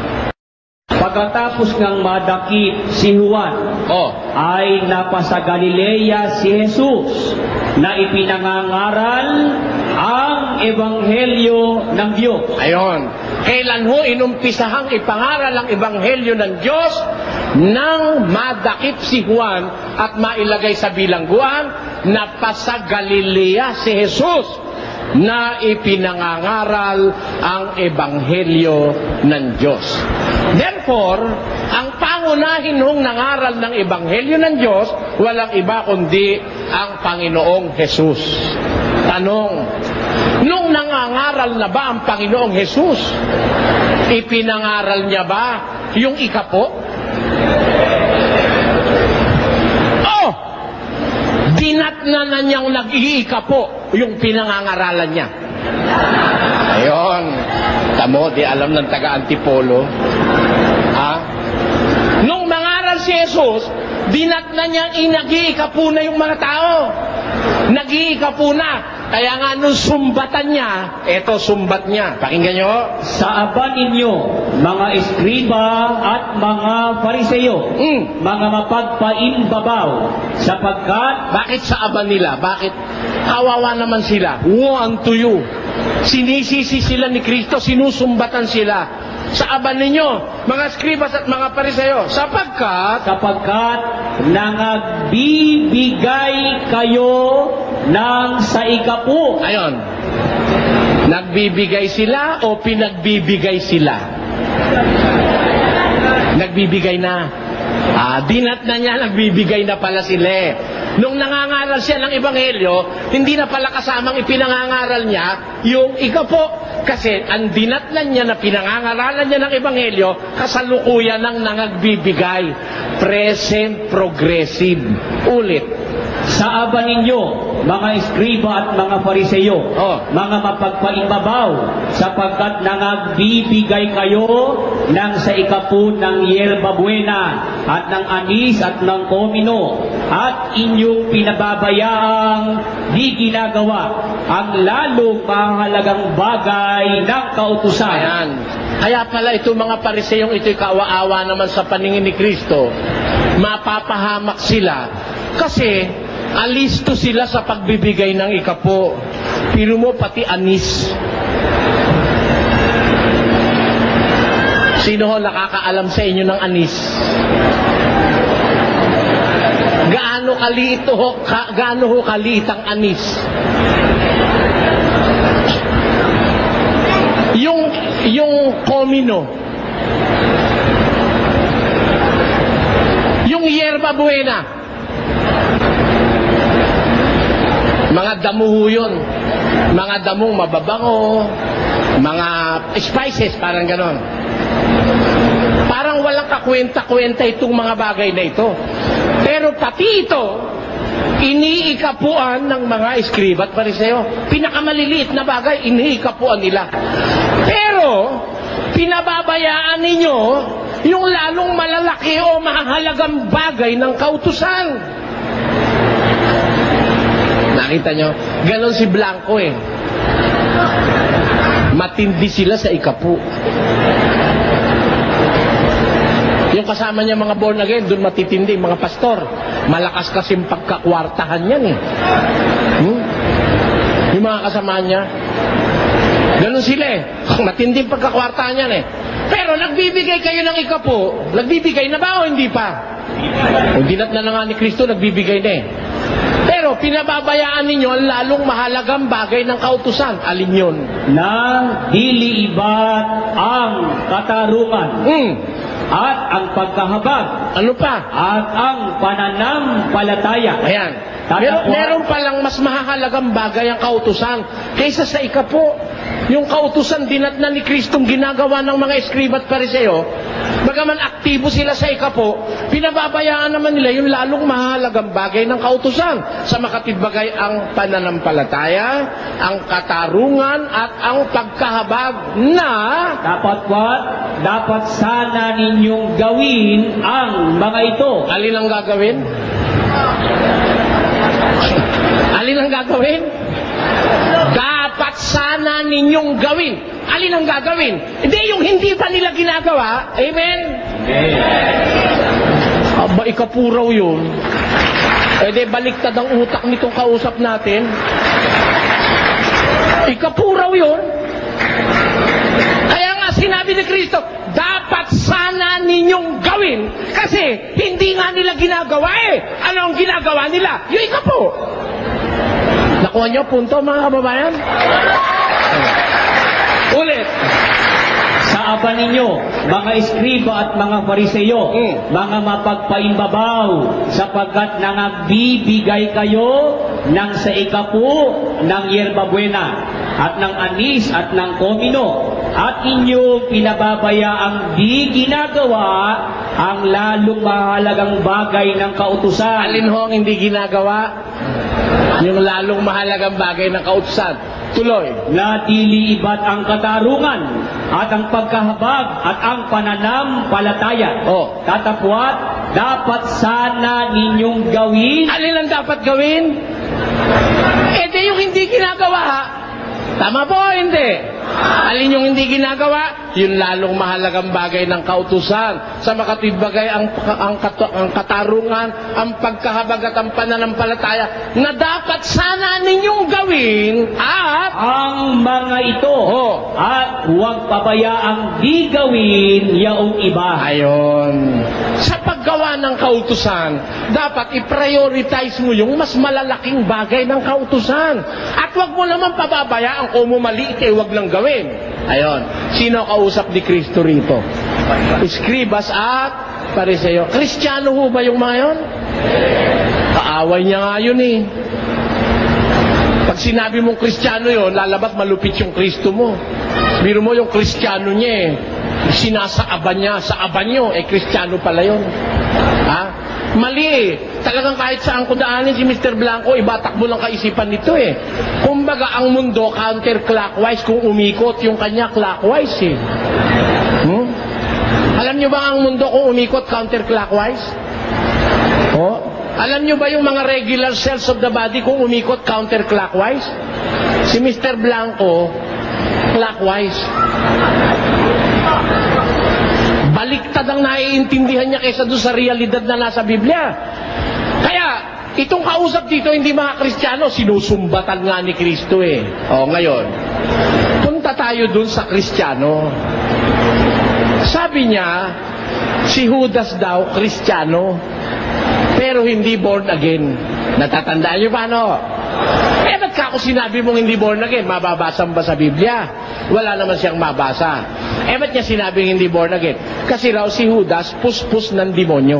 Pagkatapos ng madakip si Juan, ay napasa Galilea si Jesus na ipinangangaral ang ebanghelyo ng Diyos. Ayon. Kailan ho inumpisahang ipangaral ang ebanghelyo ng Diyos? Nang madakip si Juan at mailagay sa bilangguan, napasa Galilea si Jesus na ipinangangaral ang ebanghelyo ng Diyos. Therefore, ang pangunahin hong nangaral ng ebanghelyo ng Diyos, walang iba kundi ang Panginoong Jesus. Tanong, nung nangangaral na ba ang Panginoong Jesus, ipinangaral niya ba yung ikapo? Dinatna na niyang nag-iikapo yung pinangangaralan niya. Ayon. Tamo, di alam ng taga-Antipolo. Ha? Nung mangaral si Jesus, dinatna niyang nag-iikapo na yung mga tao. Nag-iikapo na. Kaya nga nung sumbatan niya, eto sumbat niya. Pakinggan niyo. Sa aba ninyo, mga eskriba at mga fariseyo, mga mapagpaimbabaw, sapagkat... Bakit sa aba nila? Bakit? Kawawa naman sila. Woe unto you. Sinisisi sila ni Kristo, sinusumbatan sila. Sa aba ninyo, mga eskribas at mga fariseyo, sapagkat nangagbibigay kayo ng sa ikapu. Ayon. Nagbibigay sila o pinagbibigay sila? Nagbibigay na. Dinat na niya, nagbibigay na pala sila. Nung nangangaral siya ng ebanghelyo, hindi na pala kasamang ipinangangaral niya yung ikapo. Kasi ang dinatnan niya na pinangangaralan niya ng ebanghelyo, kasalukuyan ng nangagbibigay. Present progressive. Ulit. Sa aba ninyo, mga eskriba at mga fariseyo, mga mapagpaimbabaw, sapagkat nangagbibigay kayo ng sa ikapu ng yerba buena at ng anis at ng komino, at inyong pinababayaang di ginagawa ang lalong mahalagang bagay ng kautusan. Ayan. Kaya pala itong mga pariseyong ito'y kaawa-awa naman sa paningin ni Kristo. Mapapahamak sila kasi alisto sila sa pagbibigay ng ikapo. Pero mo pati anis. Sino ho nakakaalam sa inyo ng anis? Gaano ho kaliit ang anis? Yung komino, yung yerba buena, mga damo ho yun, mga damong mababango, mga spices, parang ganon. Parang walang kakwenta-kwenta itong mga bagay na ito. Pero pati ito, iniikapuan ng mga eskriba at fariseo. Pinakamaliliit na bagay, iniikapuan nila. Pero, pinababayaan ninyo yung lalong malalaki o mahalagang bagay ng kautusan. Nakita nyo? Ganon si Blanco eh. Matindi sila sa ikapu. Yung kasama niya mga born again, doon matitindi, mga pastor. Malakas kasing pagkakwartahan yan eh. Yung mga kasama niya. Ganun sila eh. Matinding pagkakwartahan yan eh. Pero nagbibigay kayo ng ikapo, nagbibigay na ba o hindi pa? Kung dinat na nga ni Kristo, nagbibigay na eh. Pero pinababayaan ninyo ang lalong mahalagang bagay ng kautusan. Alin yun? Na diliibat ang katarungan at ang pagkahabag Ano pa? at ang pananampalataya. Ayan. Meron palang mas mahalagang bagay ang kautusan kaysa sa ikapo. Yung kautusan dinatnan ni Kristong ginagawa ng mga eskriba at pariseo, bagaman aktibo sila sa ikapo, pinababayaan naman nila yung lalong mahalagang bagay ng kautusan. Sa makatibagay ang pananampalataya, ang katarungan at ang pagkahabag na dapat sana ninyong gawin ang mga ito. alin ang gagawin? Alin ang gagawin? Dapat sana ninyong gawin. Alin ang gagawin? Hindi yung hindi pa nila ginagawa. Amen? Aba, ikapuraw yun. E de, baliktad ang utak nitong kausap natin. Ikapuraw yun. Kaya nga sinabi ni Kristo, dapat sana ninyong gawin. Kasi hindi nga nila ginagawa eh. Ano ang ginagawa nila? Yung ikapo. Nakuha niyo punto mga kababayan? Ulit. Sa aba ninyo, mga eskriba at mga fariseyo, mga mapagpaimbabaw, sapagkat nangagbibigay kayo ng sa ikapu ng yerbabuena, at ng anis at ng komino, at inyong pinababayaang di ginagawa ang lalong mahalagang bagay ng kautusan. Alin ho ang hindi ginagawa? Yung lalong mahalagang bagay ng kautusan. Tuloy. Na diliibat ang katarungan at ang pagkahabag at ang pananampalataya. Tatapwat, dapat sana ninyong gawin. Alin ang dapat gawin? Eh di yung hindi ginagawa. Tama po, hindi. Alin yung hindi ginagawa? Yung lalong mahalagang bagay ng kautusan. Sa makatibagay ang katarungan, ang pagkahabag at ang pananampalataya na dapat sana ninyong gawin at ang mga ito. At huwag pabayaang di gawin yaong iba. Ayon. Sa paggawa ng kautusan, dapat i-prioritize mo yung mas malalaking bagay ng kautusan. At huwag mo naman pababayaan kung mo maliit eh, huwag lang gawin. Ayon. Sino kausap ni Kristo rito? Eskribas at pariseo. Kristiyano ho ba yung mga yun? Kaaway niya nga yun eh. Pag sinabi mong Kristiyano yun, lalabas malupit yung Kristo mo. Biro mo yung Kristiyano niya eh. Sinasaaban niya sa aba niyo, eh Kristiyano pala yun. Ha? Mali eh. Talagang kahit saan ko daanin si Mr. Blanco, ibatak mo lang kaisipan nito eh. Kumbaga ang mundo counterclockwise kung umikot yung kanya clockwise eh. Alam nyo ba ang mundo kung umikot counterclockwise? Alam nyo ba yung mga regular cells of the body kung umikot counterclockwise? Si Mr. Blanco, clockwise. Baliktad ang naiintindihan niya kaysa doon sa realidad na nasa Biblia. Kaya, itong kausap dito, hindi mga Kristiyano, sinusumbatan nga ni Kristo eh. Ngayon, punta tayo doon sa Kristiyano. Sabi niya, si Judas daw, Kristiyano, pero hindi born again. Natatandaan niyo ba, no? Ba't ka ako sinabi mong hindi born again? Mababasa ba sa Biblia? Wala naman siyang mabasa. Ba't niya sinabing hindi born again? Kasi raw si Judas, puspos ng demonyo.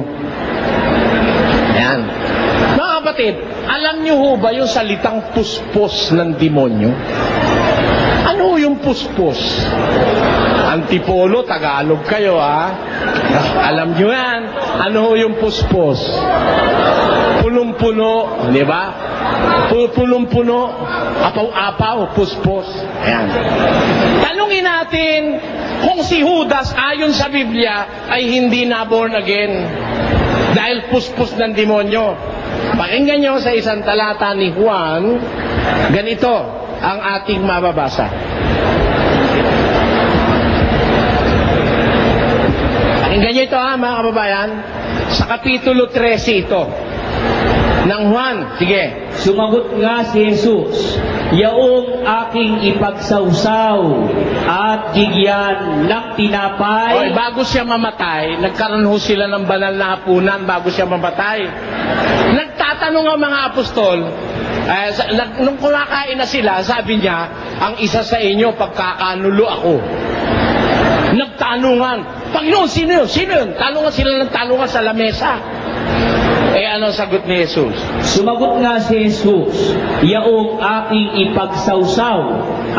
Ayan. Mga kapatid, alam niyo ho ba yung salitang puspos ng demonyo? Ano yung puspos? Antipolo, Tagalog kayo, ha? Alam niyo yan. Ano yung puspos? Punong-puno, di ba? Punong-puno, apaw-apaw, puspos. Ayan. Tanungin natin kung si Judas, ayon sa Biblia, ay hindi na born again dahil puspos ng demonyo. Pakinggan nyo sa isang talata ni Juan, ganito ang ating mababasa. Pakinggan nyo ito ha, mga kababayan. Sa Kapitulo 13 ito. Ng Juan. Sige. Sumagot nga si Jesus, yaong aking ipagsawsaw at bigyan ng tinapay. Oy, bago siya mamatay, nagkaroon ho sila ng banal na hapunan bago siya mamatay. Nagtatanong ang mga apostol, nung kumakain na sila, sabi niya, ang isa sa inyo, pagkakanulo ako. Nagtanungan, Panginoon, sino yun? Sino yun? Tanungan sila ng tanungan sa lamesa. Ano sagot ni Jesus? Sumagot nga si Jesus, yaong aking ipagsawsaw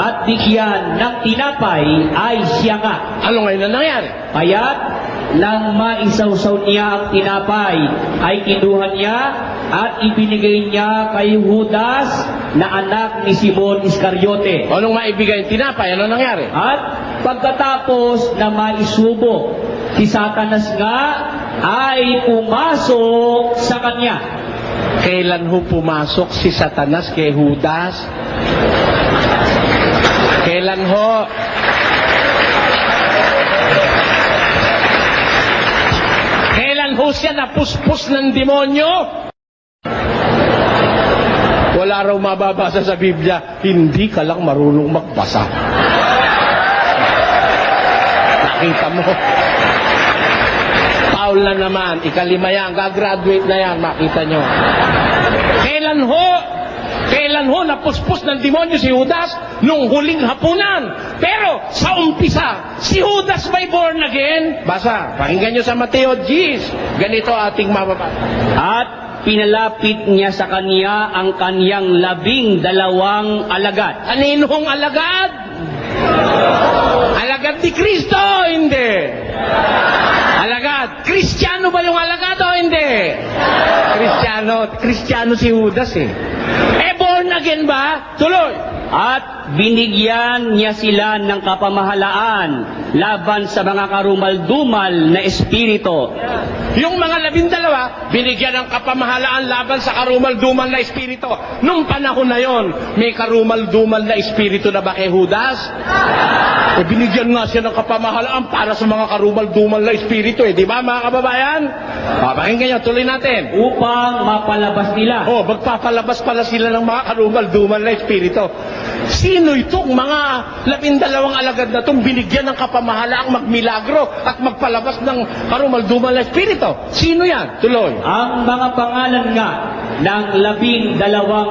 at bigyan ng tinapay ay siya nga. Ano ngayon na nangyari? Kaya't nang maisawsaw niya ang tinapay, ay kinuha niya at ibinigay niya kay Judas na anak ni Simon Iscariote. Anong maibigay yung tinapay? Ano nangyari? At pagkatapos na maisubo, si Satanas nga ay pumasok sa kanya. Kailan ho pumasok si Satanas kay Judas? Kailan ho? Kailan ho siya napuspos ng demonyo? Wala raw mababasa sa Biblia, hindi ka lang marunong magbasa. Nakita mo? Paul na naman, ikalima yan, gagraduate na yan, makita nyo. Kailan ho napuspos ng demonyo si Judas? Nung huling hapunan. Pero sa umpisa, si Judas may born again. Basa, pakinggan nyo sa Mateo 10. Ganito ating mababasa. At pinalapit niya sa kanya ang kaniyang 12 alagad. Kaninong alagad? Alagad ni Kristo, hindi. Alagad. Kristiyano ba yung alagad o hindi? Kristiyano si Judas eh. Born again ba? Tuloy. At binigyan niya sila ng kapamahalaan laban sa mga karumal-dumal na espiritu. Yung mga 12, binigyan ng kapamahalaan laban sa karumal-dumal na espiritu. Nung panahon na yon, may karumal-dumal na espiritu na ba kay Judas? Binigyan nga siya ng kapamahalaan para sa mga karumal-dumal na espiritu di ba mga kababayan? Pakinggan nyo, tuloy natin. Upang mapalabas nila. Magpapalabas pala sila ng mga karumal-dumal na espiritu. Sino itong mga 12 alagad na itong binigyan ng kapamahalaang magmilagro at magpalabas ng karumal-dumal na espiritu? Sino yan? Tuloy. Ang mga pangalan nga ng 12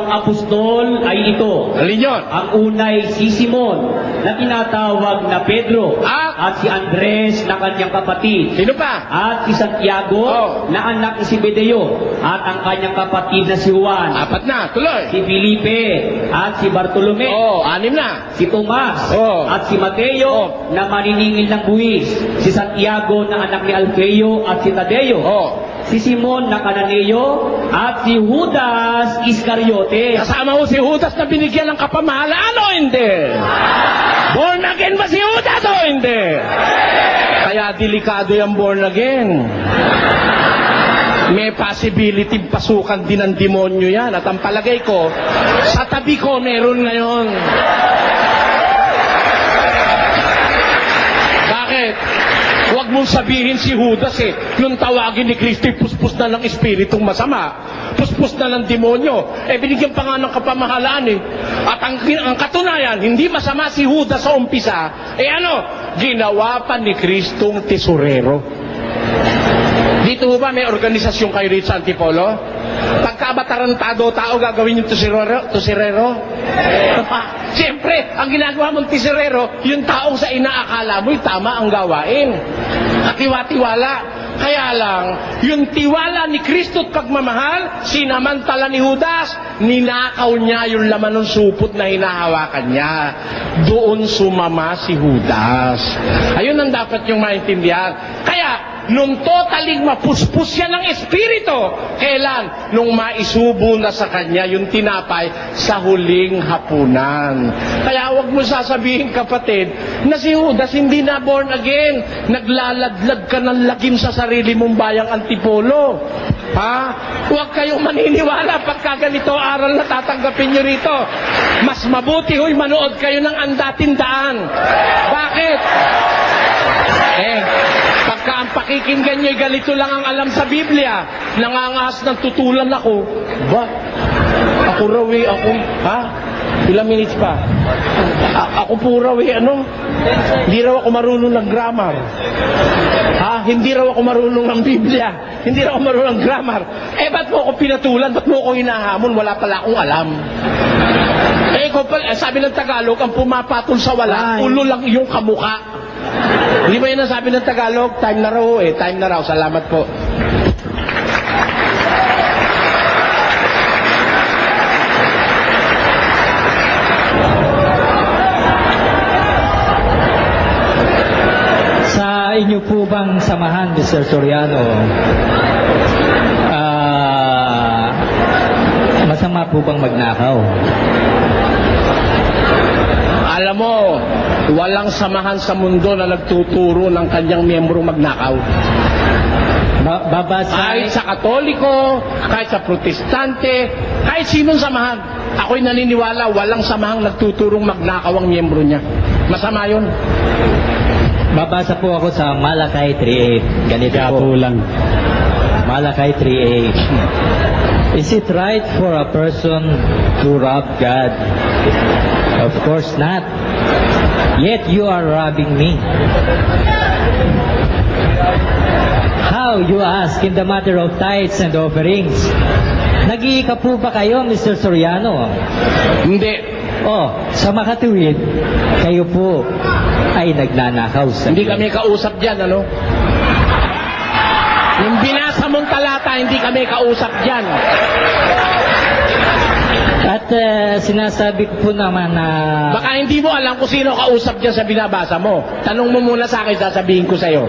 apostol ay ito. Alin yun? Ang unay si Simon na tinatawag na Pedro at si Andres na kanyang kapatid. Sino pa? At si Santiago na anak ni Zebedeo at ang kanyang kapatid na si Juan. 4 na. Tuloy. Si Felipe at si Bartolome. 6 na. Si Tomas at si Mateo na maniningil ng buwis. Si Santiago na anak ni Alfeo at si Tadeo. Si Simon na Cananeo at si Judas Iscariote. Kasama mo si Judas na binigyan ng kapamahalaan o hindi? Born again ba si Judas o hindi? Kaya delikado yung born again. May possibility pasukan din ng demonyo yan. At ang palagay ko, sa tabi ko meron ngayon. Bakit? Huwag mong sabihin si Judas nung tawagin ni Kristo, puspos na ng espiritong masama. Puspos na ng demonyo. Binigyan pa nga ng kapamahalaan At ang katunayan, hindi masama si Judas sa umpisa. Ginawa pa ni Kristong tesorero. Dito ba may organisasyon kayo rito sa Antipolo? Pagka ba tarantado tao gagawin yung tesorero? Siyempre, ang ginagawa mong tesorero, yung taong sa inaakala mo'y tama ang gawain. Katiwa-tiwala. Kaya lang, yung tiwala ni Kristo at pagmamahal, sinamantala ni Judas, ninakaw niya yung laman ng supot na hinahawakan niya. Doon sumama si Judas. Ayun ang dapat yung maintindihan. Kaya, nung totaling mapuspos siya ng espiritu, kailan? Nung maisubo na sa kanya yung tinapay sa huling hapunan. Kaya huwag mo sasabihin, kapatid, na si Judas hindi na born again. Naglaladlad ka ng lagim sa sarili mong bayang Antipolo. Huwag kayong maniniwala pagka ganito aral na tatanggapin nyo rito. Mas mabuti manood kayo ng Andatindaan. Bakit? Pagka ang pakikinggan nyo, ganito lang ang alam sa Biblia. Nangangahas ng tutulan ako. Ba? Ako raw ako. Ha? Ilang minutes pa? Ako po raw hindi raw ako marunong ng grammar. Ha? Hindi raw ako marunong ng Biblia. Hindi raw ako marunong ng grammar. Ba't mo ako pinatulan? Ba't mo ako hinahamon? Wala pala akong alam. Sabi ng Tagalog, ang pumapatol sa wala, ulo lang iyong kamuka. Hindi ba yun ang sabi ng Tagalog? Time na raw time na raw. Salamat po. Sa inyo po bang samahan, Mr. Soriano, masama po bang magnakaw? Alam mo, walang samahan sa mundo na nagtuturo ng kanyang miyembro magnakaw. Kahit sa Katoliko, kahit sa Protestante, kahit sinong samahan. Ako'y naniniwala, walang samahang nagtuturong magnakaw ang miyembro niya. Masama yun. Babasa po ako sa Malakay 3:8. Ganito po. Malakay 3:8. Is it right for a person to rob God? Of course not. Yet you are robbing me. How, you ask, in the matter of tithes and offerings? Nag-iika po ba kayo, Mr. Soriano? Hindi. Sa makatuwid, kayo po ay nagnanakaw sa Hindi kami kausap dyan, ano? Yung binasa mong talata, hindi kami kausap dyan. At sinasabi ko po naman na... Baka hindi mo alam kung sino kausap dyan sa binabasa mo. Tanong mo muna sa akin, sasabihin ko sa'yo.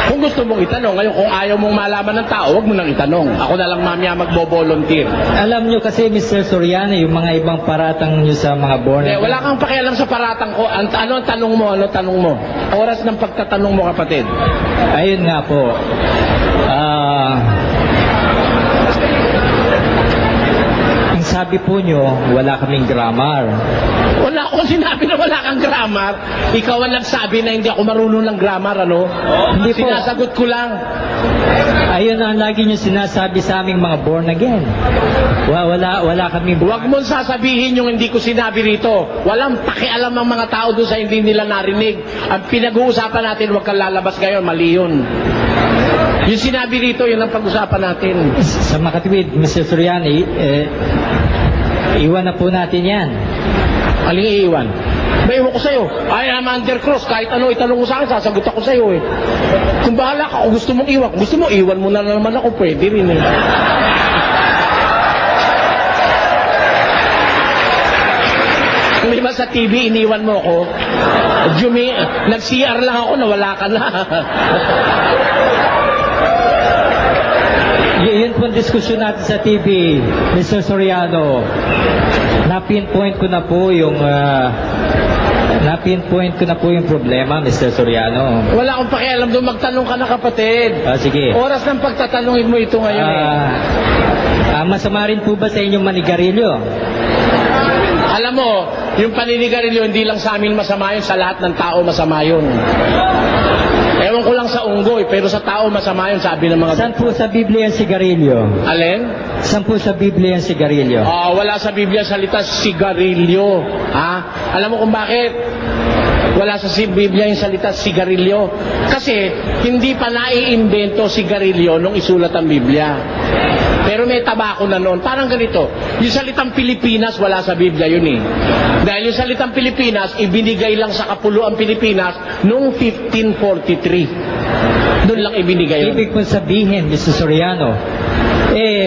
Kung gusto mong itanong, ngayon kung ayaw mong malaman ng tao, huwag mo nang itanong. Ako na lang mamaya magbo-volunteer. Alam nyo kasi, Mr. Soriano, yung mga ibang paratang nyo sa mga born again. Wala kang pakialam sa paratang ko. Ano ang tanong mo? Ano tanong mo? Oras ng pagtatanong mo, kapatid. Ayun nga po. Ang sabi po nyo, wala kaming grammar. Wala akong sinabi na wala kang grammar. Ikaw ang nagsabi na hindi ako marunong ng grammar, ano? Hindi po. Sinasagot ko lang. Ayun ang lagi nyo sinasabi sa aming mga born again. Wala kami... Huwag mong sasabihin yung hindi ko sinabi rito. Walang pakialam ang mga tao doon sa hindi nila narinig. Ang pinag-uusapan natin, huwag kang lalabas ngayon, mali yun. Yung sinabi rito, yun ang pag-usapan natin. Sa makatuwid, Mr. Soriano, iwan na po natin yan. Aling iiwan? May iwan ko sa'yo. I am under cross. Kahit ano itanong mo sa akin, sasagot ako sa'yo eh. Kung bahala ka, kung gusto mong iwan. Kung gusto mo, iwan mo na naman ako. Pwede rin eh. Di ba sa TV, iniwan mo ako? Nag-CR lang ako, nawala ka na. Yun po ang diskusyon natin sa TV, Mr. Soriano. Na-pinpoint ko na po yung problema, Mr. Soriano. Wala akong pakialam doon, magtanong ka na, kapatid. Sige. Oras ng pagtatanungin mo ito ngayon Masama rin po ba sa inyong manigarilyo? Alam mo, yung paninigarilyo, hindi lang sa amin masama yun, sa lahat ng tao masama yun. Ewan ko lang sa unggoy, pero sa tao masama yun, sabi ng mga... Saan po sa Biblia ang sigarilyo? Alin? Saan po sa Biblia ang sigarilyo? Wala sa Biblia salita sigarilyo. Ha? Alam mo kung bakit? Wala sa Biblia yung salita sigarilyo. Kasi hindi pa naiimbento sigarilyo nung isulat ang Biblia. Pero may tabako na noon. Parang ganito. Yung salitang Pilipinas, wala sa Biblia yun eh. Dahil yung salitang Pilipinas, ibinigay lang sa Kapuluang Pilipinas noong 1543. Doon lang ibinigay yun. Ibig po sabihin, Mr. Soriano,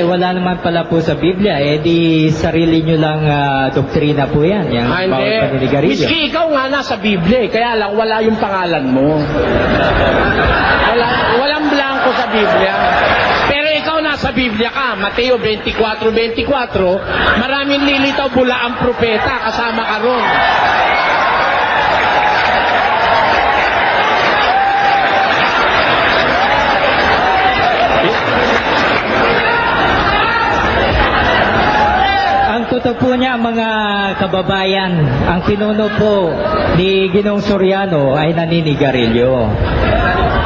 wala naman pala po sa Biblia. Di sarili nyo lang doktrina po yan. Yung bawat paninigarilyo. Miski ikaw nga nasa Biblia, kaya lang wala yung pangalan mo. Walang blanco sa Biblia. Pero ikaw nasa Biblia ka, Mateo 24:24, maraming lilitaw bula ang propeta, kasama ka ron. Ang totoo po niya, mga kababayan, ang pinuno po ni Ginoong Soriano ay naninigarilyo.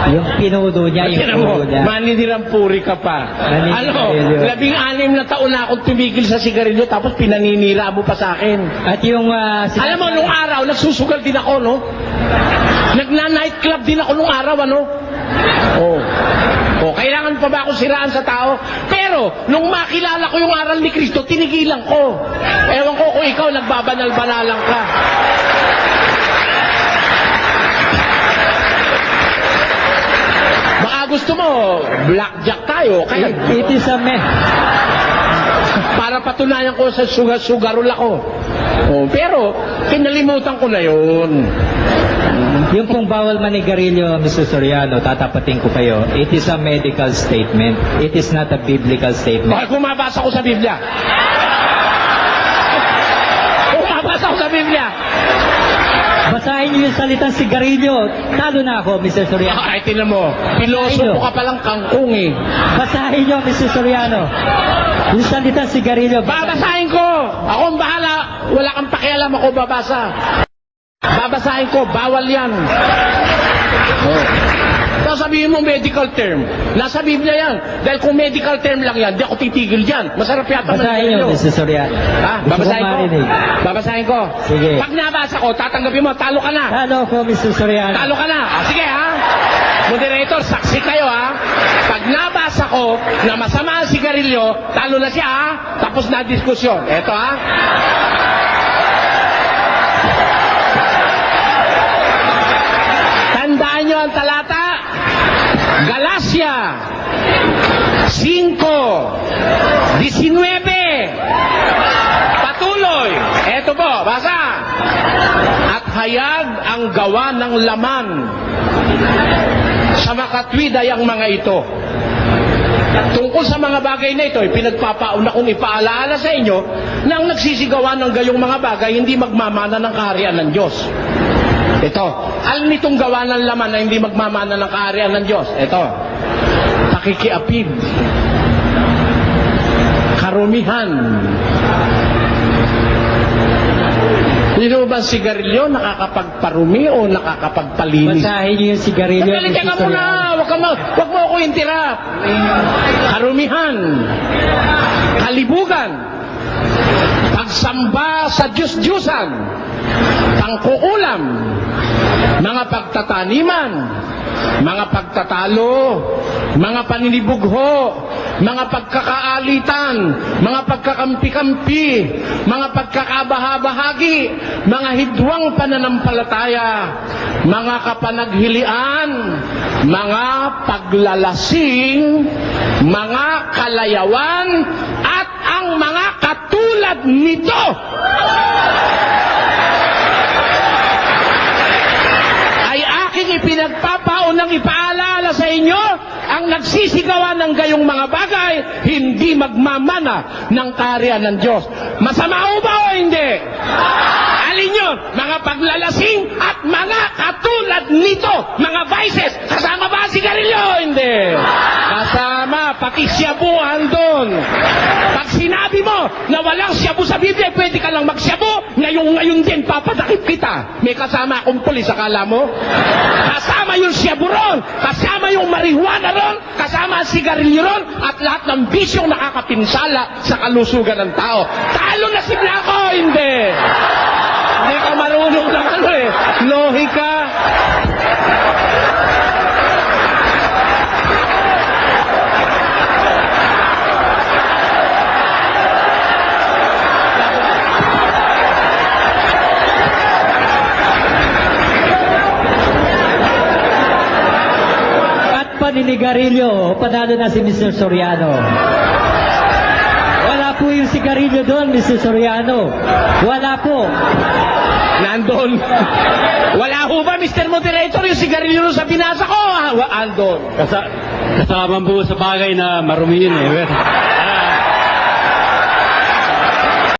Yung pinuno niya, yung Tingnan mo, pinuno niya. maninirang puri ka pa. Naninigarilyo. 16 na taon na akong tumigil sa sigarilyo tapos pinaninira mo pa sa akin. At yung... Alam mo, nung araw, nagsusugal din ako, no? Nagna-nightclub din ako nung araw, ano? Oh. Oh, kailangan pa ba ako siraan sa tao? Pero, nung makilala ko yung aral ni Kristo, tinigilan ko. Ewan ko kung ikaw nagbabanal-banalang ka. Baka gusto mo, blackjack tayo. Kaya, It is a myth. para patunayan ko sa sugarol ako. Oh, pero, kinalimutan ko na yun. Yung pong bawal manigarilyo, Mr. Soriano, tatapatin ko kayo, it is a medical statement. It is not a biblical statement. Bakit kumabasa ko sa Biblia? Kumabasa ko sa Biblia. Basahin niyo yung salitang sigarilyo. Talo na ako, Mr. Soriano. Ay, tinan mo. Piloso ka palang kangkong eh. Basahin niyo, Mr. Soriano. Yung salitang sigarilyo. Babasahin ko. Ako ang bahala. Wala kang pakialam, ako babasa. Babasahin ko. Bawal yan. Oh. Sabihin mo medical term. Nasa Biblia yan. Dahil kung medical term lang yan, di ako titigil dyan. Masarap yata Basahin niyo, Mr. Soriano. Ha? Babasahin ko. Babasahin ko. Sige. Pag nabasa ko, tatanggapin mo, talo ka na. Talo ko, Mr. Soriano. Talo ka na. Sige ha. Moderator, saksi kayo ha. Pag nabasa ko na masama ang sigarilyo, talo na siya ha. Tapos na diskusyon. Eto ha. Tandaan nyo ang talata. Galacia 5:19. Patuloy. Eto po, basa. At hayag ang gawa ng laman sa makatwiday ang mga ito. Tungkol sa mga bagay na ito, pinagpapauna kong ipaalaala sa inyo na ang nagsisigawan ng gayong mga bagay hindi magmamana ng kaharian ng Diyos. Ito, alam nitong gawa ng laman na hindi magmamana ng kaharian ng Diyos. Ito, pakikiapid, karumihan. Hindi mo ba sigarilyo nakakapagparumi o nakakapagpalinis? Basahin niyo yung sigarilyo, Sandali, Mr. teka muna. Soriano. Wag mo ako interrupt. Karumihan. Kalibugan. Pagsamba sa Diyos-Diyusan. Pangkukulam. Mga pagtataniman. Mga pagtatalo. Mga paninibugho. Mga pagkakaalitan. Mga pagkakampi-kampi. Mga pagkakabahabahagi. Mga hidwang pananampalataya. Mga kapanaghilian. Mga paglalasing. Mga kalayawan. At ang mga katulad nito. Ay aking ipinagpapaunang ipaalala sa inyo, ang nagsisigawan ng gayong mga bagay, hindi magmamana ng kaharian ng Diyos. Masama o ba o hindi? Alin yun? Mga paglalasing at mga katulad nito, mga vices. Kasama ba ang sigarilyo o hindi? Kasama, pati syabuhan doon. Pag sinabi mo na walang syabu sa Biblia, pwede ka lang magsyabu, ngayon din papadakip kita. May kasama akong pulis, akala mo? Kasama yung syabu ron, kasama yung marihuana ron, kasama ang sigarilyo ron, at lahat ng bisyong nakakapinsala sa kalusugan ng tao. Talo na si Blanco, hindi. Hindi ka marunong ng ano eh. Lohika. Paninigarilyo, panalo na si Mr. Soriano. Wala po yung sigarilyo doon, Mr. Soriano. Wala po. Nandun. Wala ho ba, Mr. Moderator, yung sigarilyo sa binasa ko? Andon. Kasama po sa bagay na marumi yun eh.